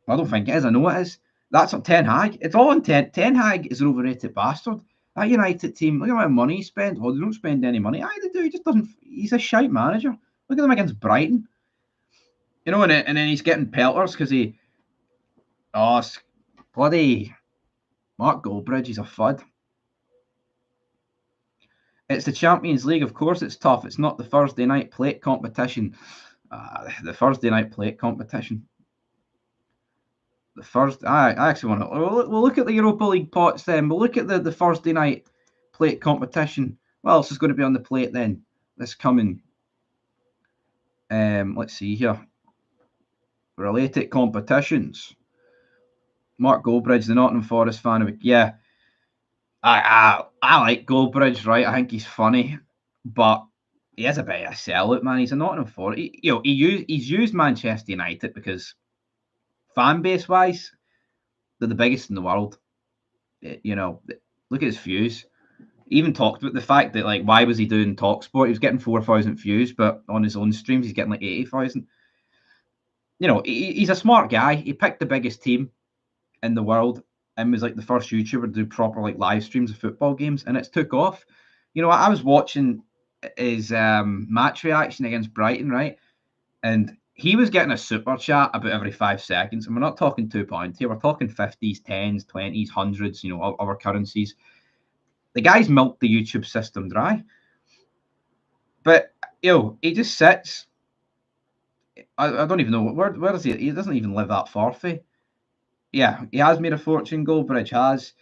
I don't think it is. I know it is. That's on Ten Hag. It's all on Ten Hag is an overrated bastard. That United team, look at how much money he spent. Well, they don't spend any money. They do. He just doesn't. He's a shite manager. Look at him against Brighton. And then he's getting pelters because bloody Mark Goldbridge. He's a fud. It's the Champions League. Of course it's tough. It's not the Thursday night plate competition. The Thursday night plate competition. The first, I actually want to. We'll look at the Europa League pots then. We'll look at the Thursday night plate competition. What else is going to be on the plate then? This coming. Let's see here. Related competitions. Mark Goldbridge, the Nottingham Forest fan. Yeah, I like Goldbridge, right? I think he's funny, but he is a bit of a sellout, man. He's a Nottingham Forest. He's used Manchester United because fan base wise, they're the biggest in the world. Look at his views. He even talked about the fact that, like, why was he doing TalkSport? He was getting 4,000 views, but on his own streams, he's getting like 80,000. He's a smart guy. He picked the biggest team in the world and was like the first YouTuber to do proper like live streams of football games, and it's took off. I was watching his match reaction against Brighton, right? And he was getting a super chat about every 5 seconds. And we're not talking £2 here. We're talking 50s, 10s, 20s, 100s, other currencies. The guy's milked the YouTube system dry. But, he just sits. I don't even know. Where is he? He doesn't even live that far from. Yeah, he has made a fortune. Goldbridge has.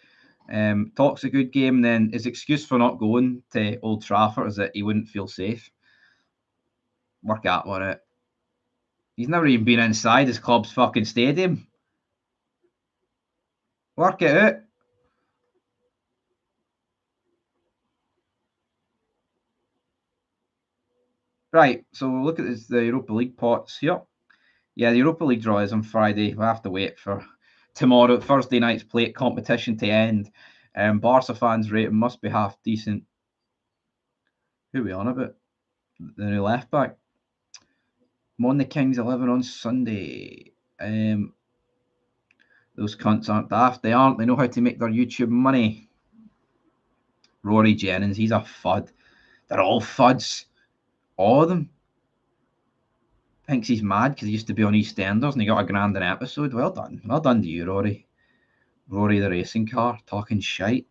Talks a good game. Then his excuse for not going to Old Trafford is that he wouldn't feel safe. Work out on it. He's never even been inside his club's fucking stadium. Work it out. Right, so we'll look at the Europa League pots here. Yeah, the Europa League draw is on Friday. We'll have to wait for tomorrow, Thursday night's plate competition to end. Barca fans' rating must be half decent. Who are we on about? The new left back. I'm on the Kings 11 on Sunday. Those cunts aren't daft. They aren't. They know how to make their YouTube money. Rory Jennings, he's a fud. They're all fuds. All of them. Thinks he's mad because he used to be on EastEnders and he got $1,000 an episode. Well done. Well done to you, Rory. Rory the racing car, talking shite.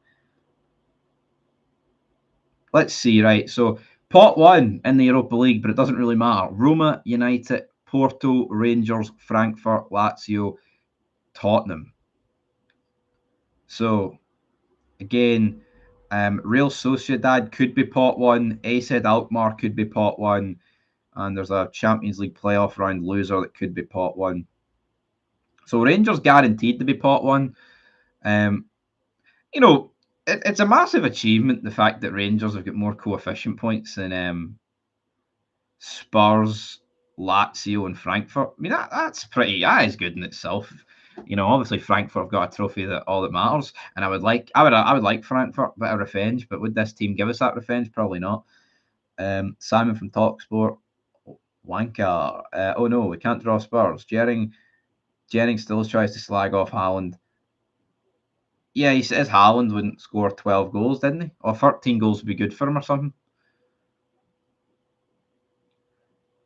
Let's see, right. So, pot 1 in the Europa League, but it doesn't really matter. Roma, United, Porto, Rangers, Frankfurt, Lazio, Tottenham. So, again, Real Sociedad could be pot 1. AZ Alkmaar could be pot 1. And there's a Champions League playoff round loser that could be pot 1. So Rangers guaranteed to be pot 1. It's a massive achievement, the fact that Rangers have got more coefficient points than Spurs, Lazio, and Frankfurt. I mean, that is good in itself. Obviously Frankfurt have got a trophy that all that matters, and I would like Frankfurt a bit of revenge, but would this team give us that revenge? Probably not. Simon from TalkSport, wanker. Oh no, we can't draw Spurs. Jennings still tries to slag off Haaland. Yeah, he says Haaland wouldn't score 12 goals, didn't he? Or 13 goals would be good for him or something.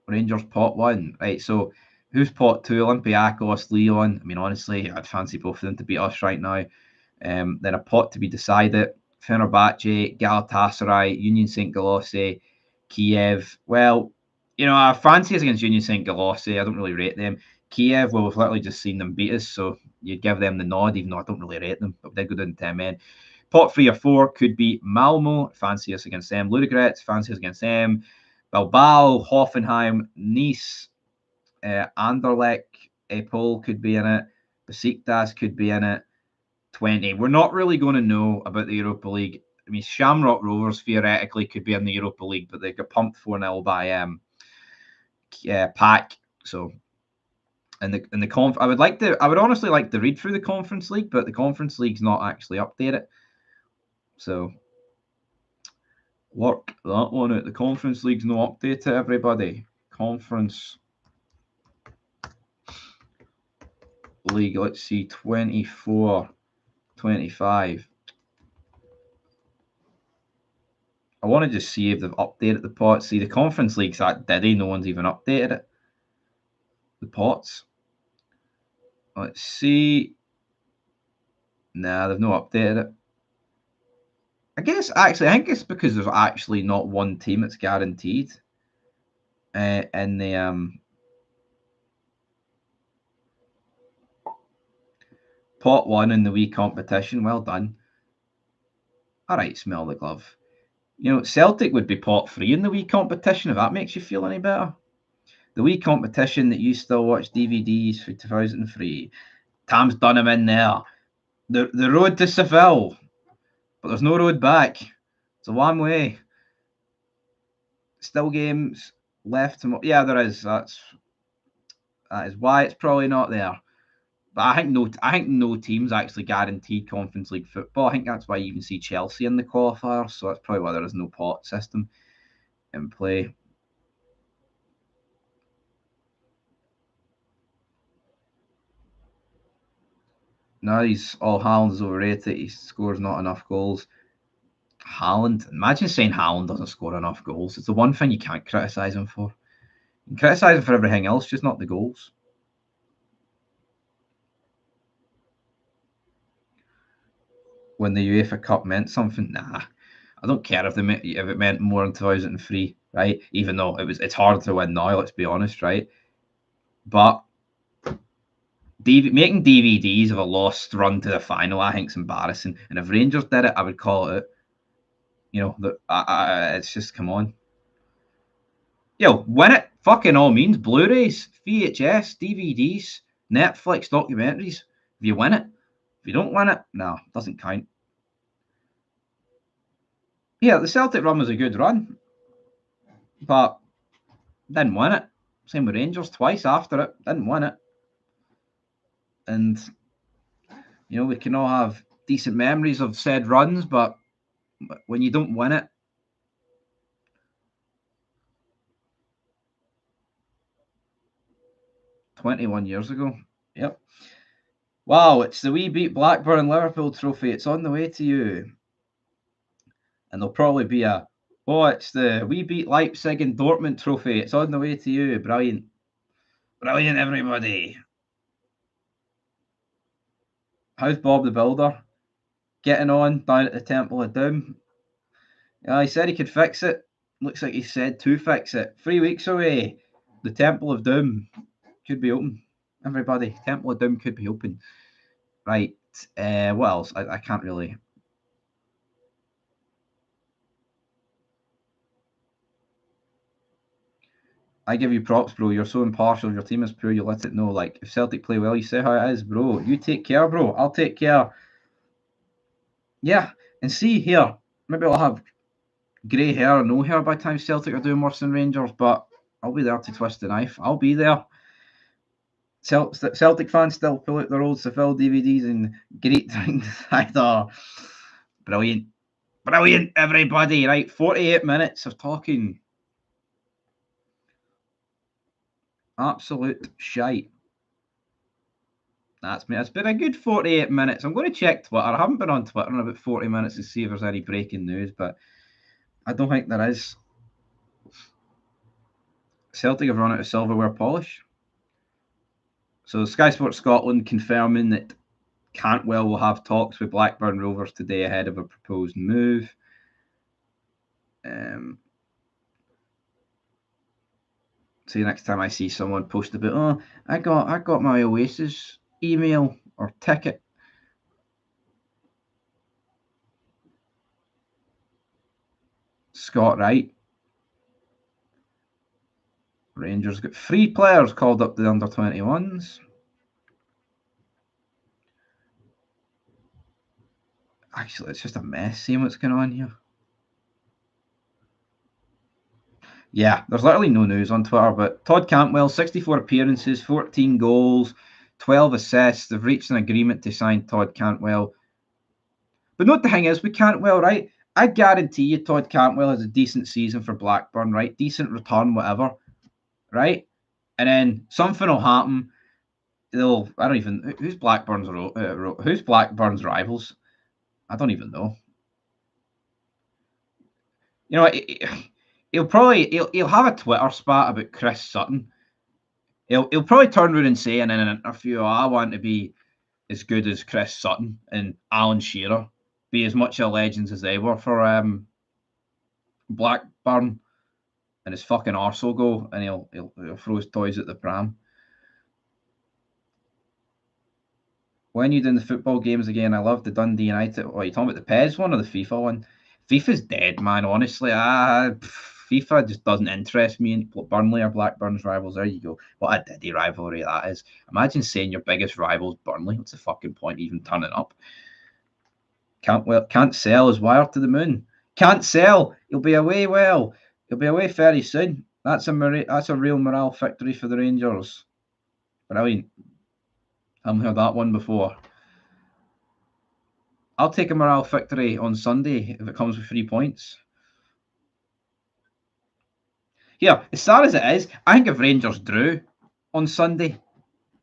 Rangers pot 1. Right, so who's pot 2? Olympiacos, Lyon. I mean, honestly, I'd fancy both of them to beat us right now. Then a pot to be decided. Fenerbahce, Galatasaray, Union Saint-Gilloise, Kiev. Well, I fancy us against Union Saint-Gilloise. I don't really rate them. Kiev, well, we've literally just seen them beat us, so you'd give them the nod, even though I don't really rate them. But they go down to 10 men. Pot 3 or 4 could be Malmo. Fancy us against them. Ludogorets, fancy us against them. Bilbao, Hoffenheim, Nice, Anderlecht, Epol could be in it. Besiktas could be in it. 20. We're not really going to know about the Europa League. I mean, Shamrock Rovers theoretically could be in the Europa League, but they got pumped 4-0 by PAC. So And the I would honestly like to read through the Conference League, but the Conference League's not actually updated. So work that one out. The Conference League's no update to everybody. Conference League, let's see, 24, 25. I want to just see if they've updated the pots. See, the Conference League's that diddy, no one's even updated it. The pots. Let's see. Nah, they've not updated it. I think it's because there's actually not one team that's guaranteed in the pot one in the wee competition. Well done. All right, smell the glove. You know, Celtic would be pot 3 in the wee competition if that makes you feel any better. The wee competition that you still watch DVDs for 2003. Tam's done him in there. The road to Seville, but there's no road back. It's a one way. Still games left tomorrow. Yeah, there is. That is why it's probably not there. But I think no team's actually guaranteed Conference League football. I think that's why you even see Chelsea in the qualifiers. So that's probably why there is no pot system in play. No, Haaland's overrated. He scores not enough goals. Haaland, imagine saying Haaland doesn't score enough goals. It's the one thing you can't criticise him for. You can criticise him for everything else, just not the goals. When the UEFA Cup meant something, nah. I don't care if it meant more in 2003, right? Even though it's hard to win now, let's be honest, right? But making DVDs of a lost run to the final, I think, is embarrassing. And if Rangers did it, I would call it. You know, it's just come on. Yo, win it. Fucking all means. Blu-rays, VHS, DVDs, Netflix documentaries. If you win it, if you don't win it, no, doesn't count. Yeah, the Celtic run was a good run, but didn't win it. Same with Rangers twice after it, didn't win it. And you know, we can all have decent memories of said runs, but when you don't win it, 21 years ago. Yep. Wow, it's the We Beat Blackburn and Liverpool trophy. It's on the way to you. And there'll probably be it's the We Beat Leipzig and Dortmund trophy. It's on the way to you. Brilliant. Brilliant, everybody. How's Bob the Builder getting on down at the Temple of Doom? He said he could fix it. Looks like he said to fix it. 3 weeks away. The Temple of Doom could be open. Everybody, Temple of Doom could be open. Right. What else? I can't really. I give you props, bro. You're so impartial. If your team is poor, you let it know. Like, if Celtic play well, you say how it is, bro. You take care, bro. I'll take care. Yeah. And see here, maybe I'll have grey hair or no hair by the time Celtic are doing worse than Rangers, but I'll be there to twist the knife. I'll be there. Celtic fans still pull out their old Seville DVDs and great things. Brilliant. Brilliant, everybody. Right, 48 minutes of talking. Absolute shite. That's me. It's been a good 48 minutes. I'm going to check Twitter. I haven't been on Twitter in about 40 minutes to see if there's any breaking news, but I don't think there is. Celtic have run out of silverware polish. So Sky Sports Scotland confirming that Cantwell will have talks with Blackburn Rovers today ahead of a proposed move. See, next time I see someone post about, I got my Oasis email or ticket. Scott Wright. Rangers got 3 players called up to the under-21s. Actually, it's just a mess seeing what's going on here. Yeah, there's literally no news on Twitter, but Todd Cantwell, 64 appearances, 14 goals, 12 assists. They've reached an agreement to sign Todd Cantwell. But note the thing is, with Cantwell, right? I guarantee you Todd Cantwell has a decent season for Blackburn, right? Decent return, whatever, right? And then something will happen. I don't even, who's Blackburn's rivals? I don't even know. You know, he'll have a Twitter spat about Chris Sutton. He'll probably turn around and say in an interview, oh, I want to be as good as Chris Sutton and Alan Shearer, be as much of legends as they were for Blackburn, and his fucking arse will go, and he'll throw his toys at the pram. When you doing the football games again, I love the Dundee United. What are you talking about, the PES one or the FIFA one? FIFA's dead, man, honestly. FIFA just doesn't interest me in Burnley or Blackburn's rivals. There you go. What a diddy rivalry that is. Imagine saying your biggest rival's Burnley. What's the fucking point even turning up? Can't sell is wired to the moon. Can't sell. He'll be away well. He'll be away very soon. That's a real morale victory for the Rangers. Brilliant. I haven't heard that one before. I'll take a morale victory on Sunday if it comes with 3 points. Yeah, as sad as it is, I think if Rangers drew on Sunday,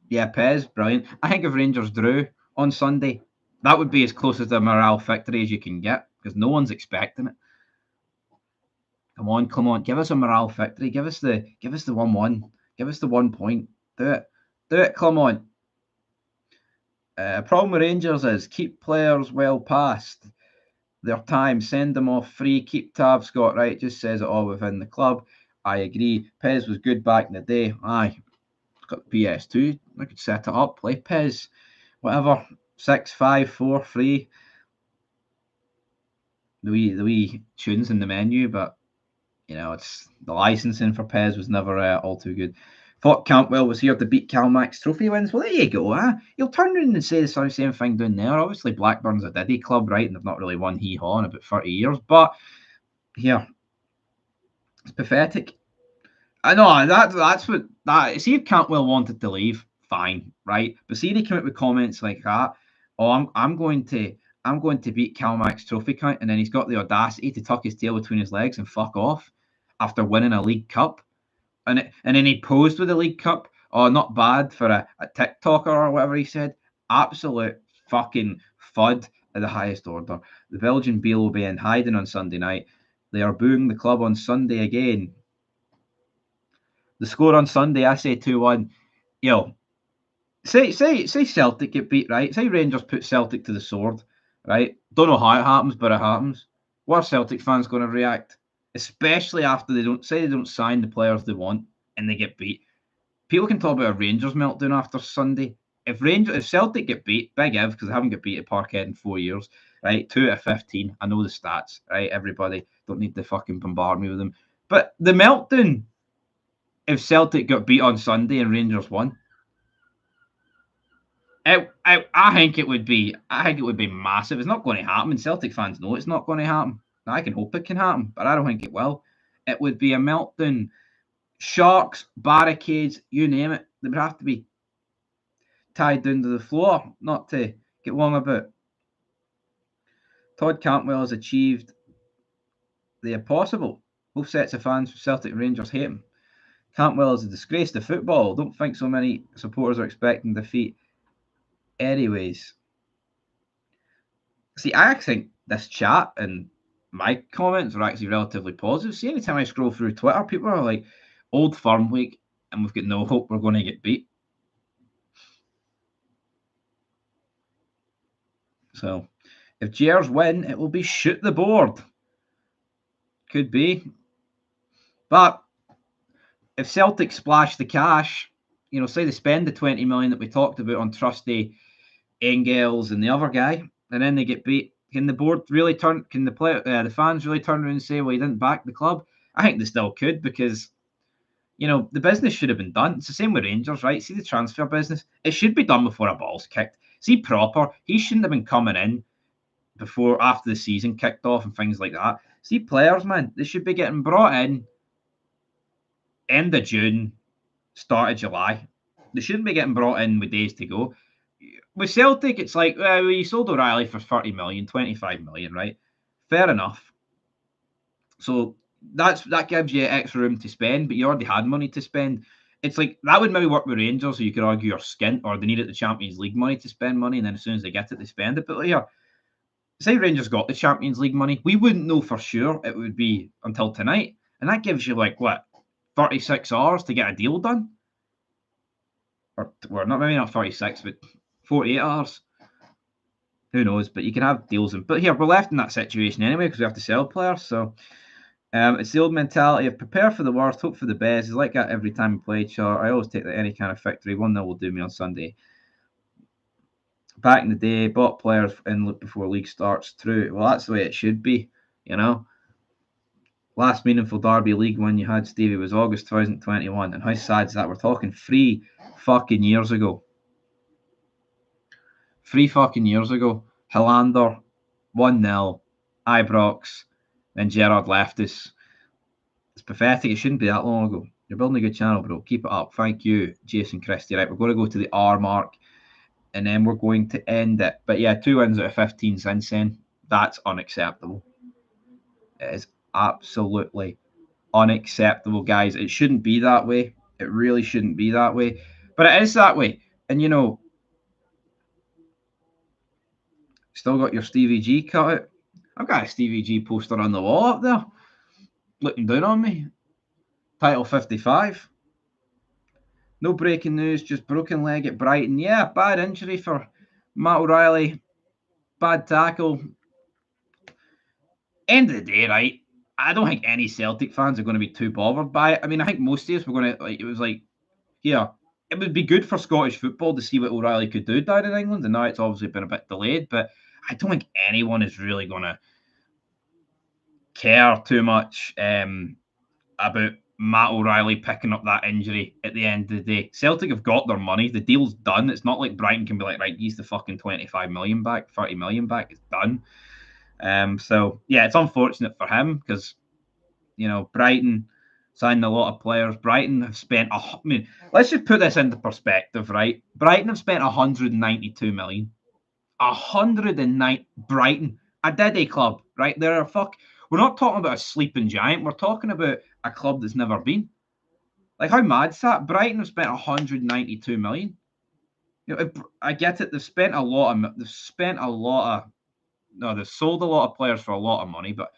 yeah, Pez, brilliant. I think if Rangers drew on Sunday, that would be as close as a morale victory as you can get because no one's expecting it. Come on, give us a morale victory. Give us the 1-1. Give us the 1 point. Do it. Come on. Problem with Rangers is keep players well past their time. Send them off free. Keep tabs. Scott Wright just says it all within the club. I agree. Pez was good back in the day. Aye, got the PS2. I could set it up. Play Pez. Whatever. 6, 5, 4, 3. The wee tunes in the menu, but you know, it's the licensing for Pez was never all too good. Thought Cantwell was here to beat Calmax trophy wins. Well, there you go. He'll turn around and say the same thing down there. Obviously, Blackburn's a diddy club, right? And they've not really won hee-haw in about 30 years. But here, it's pathetic. I know that's what that. See, if Cantwell wanted to leave, fine, right? But see, they come out with comments like that. Oh, I'm going to beat Calmax trophy count, and then he's got the audacity to tuck his tail between his legs and fuck off after winning a League Cup. And then he posed with the League Cup. Oh, not bad for a TikToker or whatever he said. Absolute fucking fud at the highest order. The Belgian Beal will be in hiding on Sunday night. They are booing the club on Sunday again. The score on Sunday, I say 2-1. Yo, say Celtic get beat, right? Say Rangers put Celtic to the sword, right? Don't know how it happens, but it happens. What are Celtic fans going to react? Especially after they don't sign the players they want and they get beat. People can talk about a Rangers meltdown after Sunday. If Celtic get beat, big if, because they haven't got beat at Parkhead in 4 years, right? 2 out of 15. I know the stats, right? Everybody don't need to fucking bombard me with them. But the meltdown, if Celtic got beat on Sunday and Rangers won, I think it would be massive. It's not going to happen. And Celtic fans know it's not going to happen. I can hope it can happen, but I don't think it will. It would be a meltdown. Sharks, barricades, you name it. They would have to be tied down to the floor, not to get long about. Todd Cantwell has achieved the impossible. Both sets of fans for Celtic and Rangers hate him. Cantwell is a disgrace to football. Don't think so many supporters are expecting defeat. Anyways, see, I actually think this chat and my comments are actually relatively positive. See, anytime I scroll through Twitter, people are like, Old Firm Week, and we've got no hope we're going to get beat. So, if Jers win, it will be shoot the board. Could be. But if Celtic splash the cash, you know, say they spend the 20 million that we talked about on Trusty, Engels, and the other guy, and then they get beat, can the board really turn? Can the fans really turn around and say, "Well, you didn't back the club"? I think they still could because, you know, the business should have been done. It's the same with Rangers, right? See the transfer business; it should be done before a ball's kicked. See Proper, he shouldn't have been coming in after the season kicked off and things like that. See players, man, they should be getting brought in end of June, start of July. They shouldn't be getting brought in with days to go. With Celtic, it's like, well, you sold O'Reilly for 30 million, 25 million, right? Fair enough. So that gives you extra room to spend, but you already had money to spend. It's like that would maybe work with Rangers, so you could argue you're skint, or they needed the Champions League money to spend money, and then as soon as they get it, they spend it. But yeah, say Rangers got the Champions League money, we wouldn't know for sure it would be until tonight, and that gives you like what 36 hours to get a deal done, or well, not maybe not 36, but 48 hours. Who knows? But you can have deals, but here we're left in that situation anyway because we have to sell players. So it's the old mentality of prepare for the worst, hope for the best. It's like that every time we play each other. I always take any kind of victory. 1-0 will do me on Sunday. Back in the day, bought players in before league starts. True. Well, that's the way it should be, you know. Last meaningful Derby League win you had, Stevie, was August 2021. And how sad is that? We're talking 3 fucking years ago. 3 fucking years ago. Hilander, 1-0. Ibrox. Then Gerrard left us. It's pathetic. It shouldn't be that long ago. You're building a good channel, bro. Keep it up. Thank you, Jason Christie. Right, we're going to go to the R mark, and then we're going to end it. But yeah, 2 wins out of 15 since then. That's unacceptable. It is absolutely unacceptable, guys. It shouldn't be that way. It really shouldn't be that way. But it is that way. And, you know, still got your Stevie G cut out. I've got a Stevie G poster on the wall up there, looking down on me. Title 55. No breaking news, just broken leg at Brighton. Yeah, bad injury for Matt O'Reilly. Bad tackle. End of the day, right? I don't think any Celtic fans are going to be too bothered by it. I mean, I think most of us were going to, like, it was like, yeah, it would be good for Scottish football to see what O'Reilly could do down in England. And now it's obviously been a bit delayed, but I don't think anyone is really going to care too much about Matt O'Reilly picking up that injury at the end of the day. Celtic have got their money. The deal's done. It's not like Brighton can be like, right, use the fucking 25 million back, 30 million back. It's done. So, yeah, it's unfortunate for him because, you know, Brighton signed a lot of players. Brighton have spent, let's just put this into perspective, right? Brighton have spent 192 million. 109 Brighton, a Diddy club, right? We're not talking about a sleeping giant. We're talking about a club that's never been. Like, how mad's that? Brighton have spent 192 million. You know, I get it. They've spent a lot of. They've spent a lot of. No, they've sold a lot of players for a lot of money. But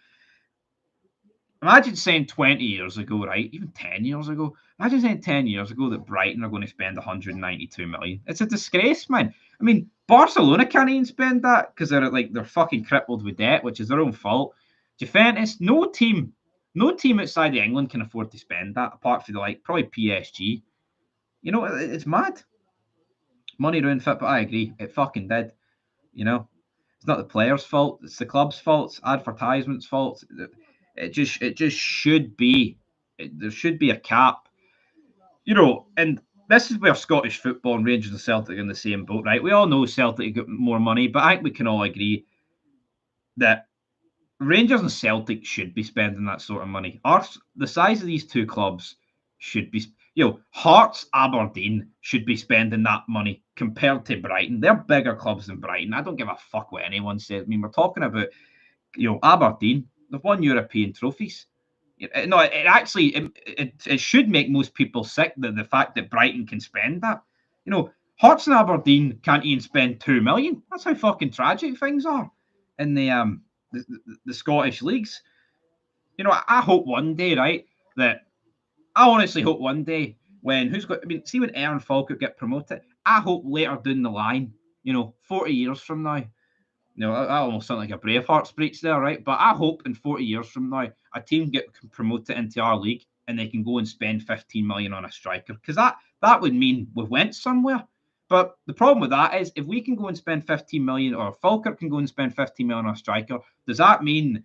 imagine saying 20 years ago, right? Even 10 years ago. Imagine saying 10 years ago that Brighton are going to spend 192 million. It's a disgrace, man. I mean, Barcelona can't even spend that because they're fucking crippled with debt, which is their own fault. Juventus, no team outside of England can afford to spend that, apart from probably PSG. You know, it's mad. Money ruined fit, but I agree, it fucking did. You know, it's not the players' fault; it's the club's fault, advertisements' fault. It just should be. There should be a cap. You know, and this is where Scottish football and Rangers and Celtic are in the same boat, right? We all know Celtic got more money, but I think we can all agree that Rangers and Celtic should be spending that sort of money. The size of these two clubs should be, Hearts, Aberdeen should be spending that money compared to Brighton. They're bigger clubs than Brighton. I don't give a fuck what anyone says. I mean, we're talking about, Aberdeen. They've won European trophies. No, it should make most people sick that the fact that Brighton can spend that. Hearts and Aberdeen can't even spend 2 million. That's how fucking tragic things are in the Scottish leagues. I hope one day, right, that I honestly hope one day when see when Aaron Falkirk get promoted, I hope later down the line, 40 years from now, that almost sounds like a Braveheart speech there, right? But I hope in 40 years from now, a team get promoted into our league and they can go and spend 15 million on a striker, because that would mean we went somewhere. But the problem with that is if we can go and spend 15 million, or Falkirk can go and spend 15 million on a striker, does that mean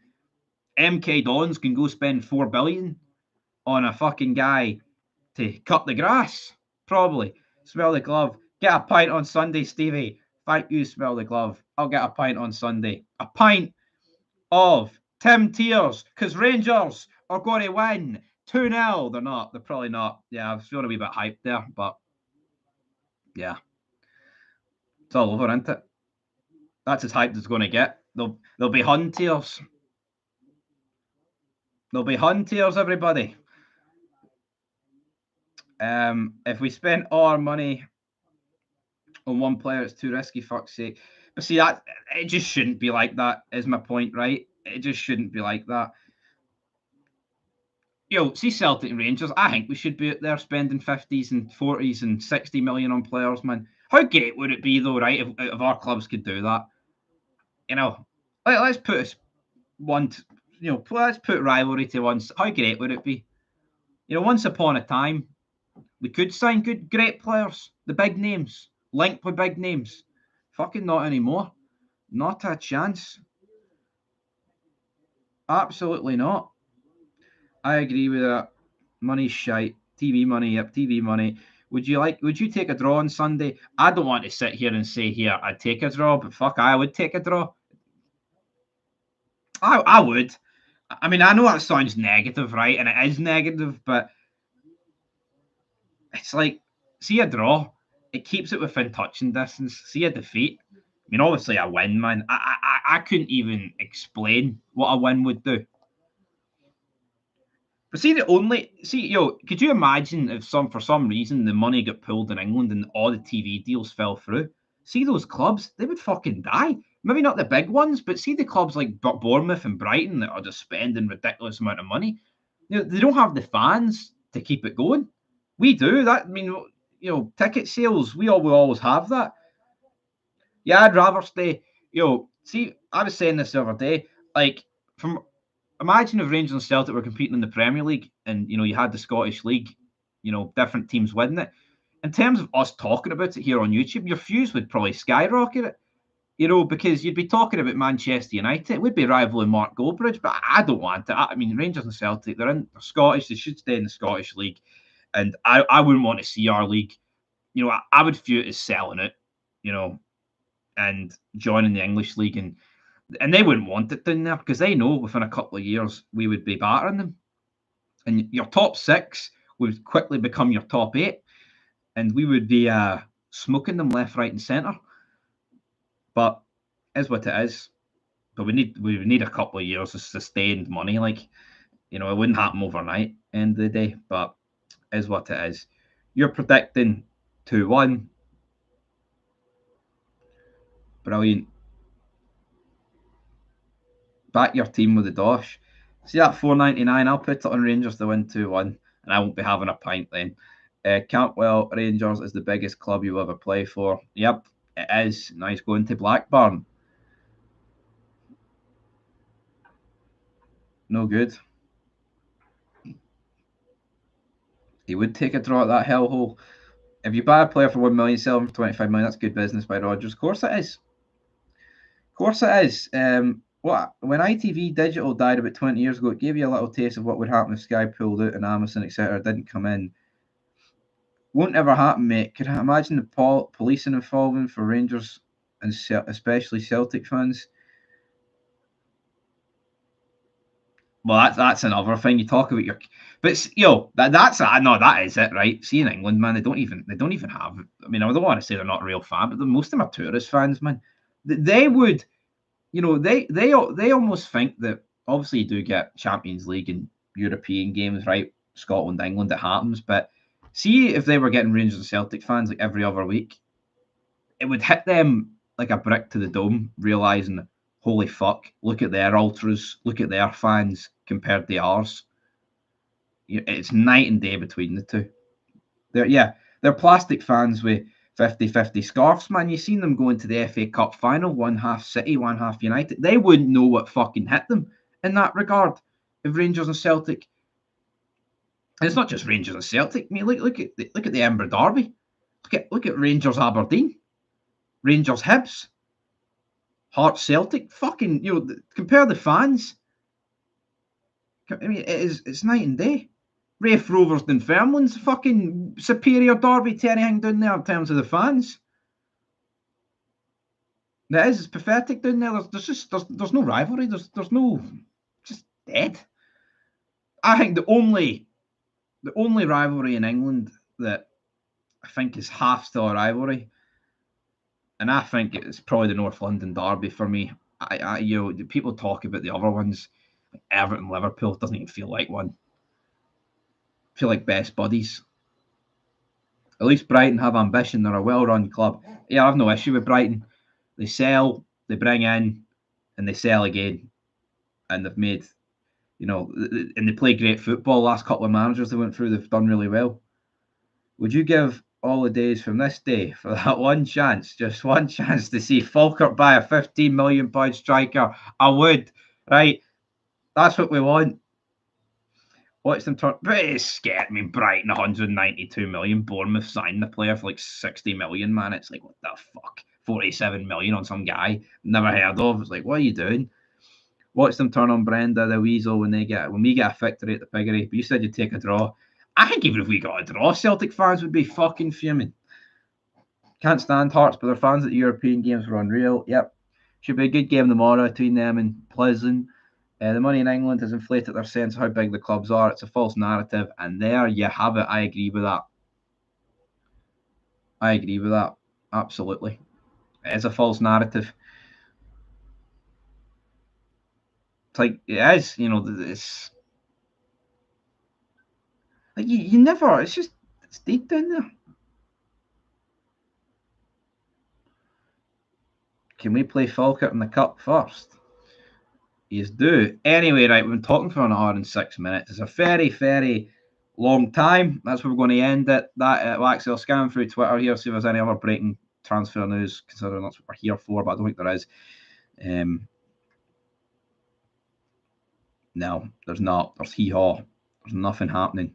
MK Dons can go spend 4 billion on a fucking guy to cut the grass? Probably. Smell the glove. Get a pint on Sunday, Stevie. Thank you, Smell the glove. I'll get a pint on Sunday. A pint of Tim Tears, because Rangers are going to win 2-0. They're not. They're probably not. Yeah, I was feeling a wee bit hyped there, but yeah, it's all over, isn't it? That's as hyped as it's going to get. There'll be hun tears. There'll be hun tears, everybody. If we spent all our money on one player, it's too risky, fuck's sake. But see, that it just shouldn't be like that, is my point, right? It just shouldn't be like that. See Celtic and Rangers, I think we should be out there spending 50s and 40s and 60 million on players, man. How great would it be, though, right, if our clubs could do that? Let's put us let's put rivalry to once. How great would it be? Once upon a time, we could sign great players, the big names, linked with big names. Fucking not anymore. Not a chance. Absolutely not. I agree with that. Money's shite. TV money, yep, TV money. Would you take a draw on Sunday? I don't want to sit here and say here I'd take a draw, but fuck, I would take a draw. I would. I mean, I know that sounds negative, right? And it is negative, but it's like, see a draw, it keeps it within touching distance. See a defeat. I mean, obviously a win, man. I couldn't even explain what a win would do. But could you imagine if for some reason the money got pulled in England and all the TV deals fell through? See those clubs, they would fucking die. Maybe not the big ones, but see the clubs like Bournemouth and Brighton that are just spending ridiculous amount of money. They don't have the fans to keep it going. We do that. I mean, ticket sales, we will always have that. Yeah, I'd rather stay. See, I was saying this the other day. Like, imagine if Rangers and Celtic were competing in the Premier League, and you had the Scottish League, different teams winning it. In terms of us talking about it here on YouTube, your views would probably skyrocket it. Because you'd be talking about Manchester United. It would be rivaling Mark Goldbridge, but I don't want it. I mean, Rangers and Celtic, they're Scottish. They should stay in the Scottish League. And I wouldn't want to see our league. I would view it as selling it, and joining the English League. And they wouldn't want it down there because they know within a couple of years we would be battering them. And your top 6 would quickly become your top 8. And we would be smoking them left, right, and centre. But is what it is. But we would need a couple of years of sustained money. Like, it wouldn't happen overnight, end of the day. But is what it is. You're predicting 2-1. Brilliant. Back your team with the dosh. See that $4.99? I'll put it on Rangers to win 2-1, and I won't be having a pint then. Cantwell, Rangers is the biggest club you ever play for. Yep, it is. Now he's going to Blackburn. No good. He would take a draw at that hellhole. If you buy a player for 1 million, sell him for 25 million, that's good business by Rodgers. Of course it is. Of course it is. When ITV Digital died about 20 years ago, it gave you a little taste of what would happen if Sky pulled out and Amazon, etc., didn't come in. Won't ever happen, mate. Could I imagine the policing involvement for Rangers and especially Celtic fans? Well, that's another thing. You talk about but that is it, right? See, in England, man, they don't even have. I mean, I don't want to say they're not a real fan, but most of them are tourist fans, man. They would, they almost think that obviously you do get Champions League and European games, right? Scotland, England, it happens, but see if they were getting Rangers and Celtic fans like every other week, it would hit them like a brick to the dome, realizing, holy fuck, look at their ultras, look at their fans compared to ours. It's night and day between the two. They're plastic fans with 50-50 scarves, man. You've seen them going to the FA Cup final, one half City, one half United. They wouldn't know what fucking hit them in that regard if Rangers and Celtic. And it's not just Rangers and Celtic. I mean, look at the Edinburgh Derby. Look at Rangers Aberdeen, Rangers Hibs, Hearts Celtic. Fucking, compare the fans. I mean, it's night and day. Rafe Rovers Dunfermline's fucking superior derby to anything down there in terms of the fans. It's pathetic down there. There's no rivalry. There's no, just dead. I think the only the only rivalry in England that I think is half still a rivalry, and I think it's probably the North London derby for me. People talk about the other ones, like Everton, Liverpool. It doesn't even feel like one. I feel like best buddies. At least Brighton have ambition. They're a well-run club. Yeah, I have no issue with Brighton. They sell, they bring in, and they sell again, and they've made, and they play great football. Last couple of managers they went through, they've done really well. Would you give all the days from this day for that one chance, just one chance to see Falkirk buy a £15 million striker? I would, right? That's what we want. Watch them turn. But it's scared me. Brighton 192 million. Bournemouth signed the player for like 60 million, man. It's like, what the fuck? 47 million on some guy never heard of. It's like, what are you doing? Watch them turn on Brenda the Weasel when we get a victory at the Piggery. But you said you'd take a draw. I think even if we got a draw, Celtic fans would be fucking fuming. Can't stand Hearts, but their fans at the European games were unreal. Yep. Should be a good game tomorrow between them and Pleasant. The money in England has inflated their sense of how big the clubs are. It's a false narrative, and there you have it. I agree with that. Absolutely. It is a false narrative. It's like, it is, it's like you never, it's just, it's deep down there. Can we play Falkirk in the Cup first? Yes, do. Anyway, right, we've been talking for an hour and 6 minutes. It's a very, very long time. That's where we're going to end it. Actually, I'll scan through Twitter here, see if there's any other breaking transfer news, considering that's what we're here for, but I don't think there is. No, there's not. There's hee-haw. There's nothing happening.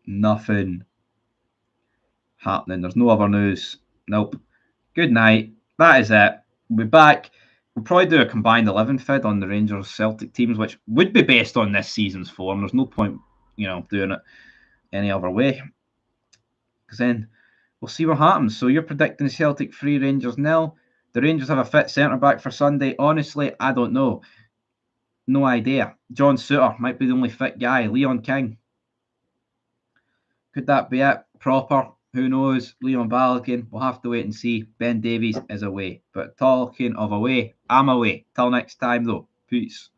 Nothing happening. There's no other news. Nope. Good night. That is it. We'll be back. We'll probably do a combined 11 fid on the Rangers Celtic teams, which would be based on this season's form. There's no point, doing it any other way. Because then we'll see what happens. So you're predicting Celtic 3, Rangers 0. The Rangers have a fit centre back for Sunday. Honestly, I don't know. No idea. John Souttar might be the only fit guy. Leon King. Could that be it? Proper? Who knows? Leon Balogun. We'll have to wait and see. Ben Davies is away. But talking of away, I'm away. Till next time, though. Peace.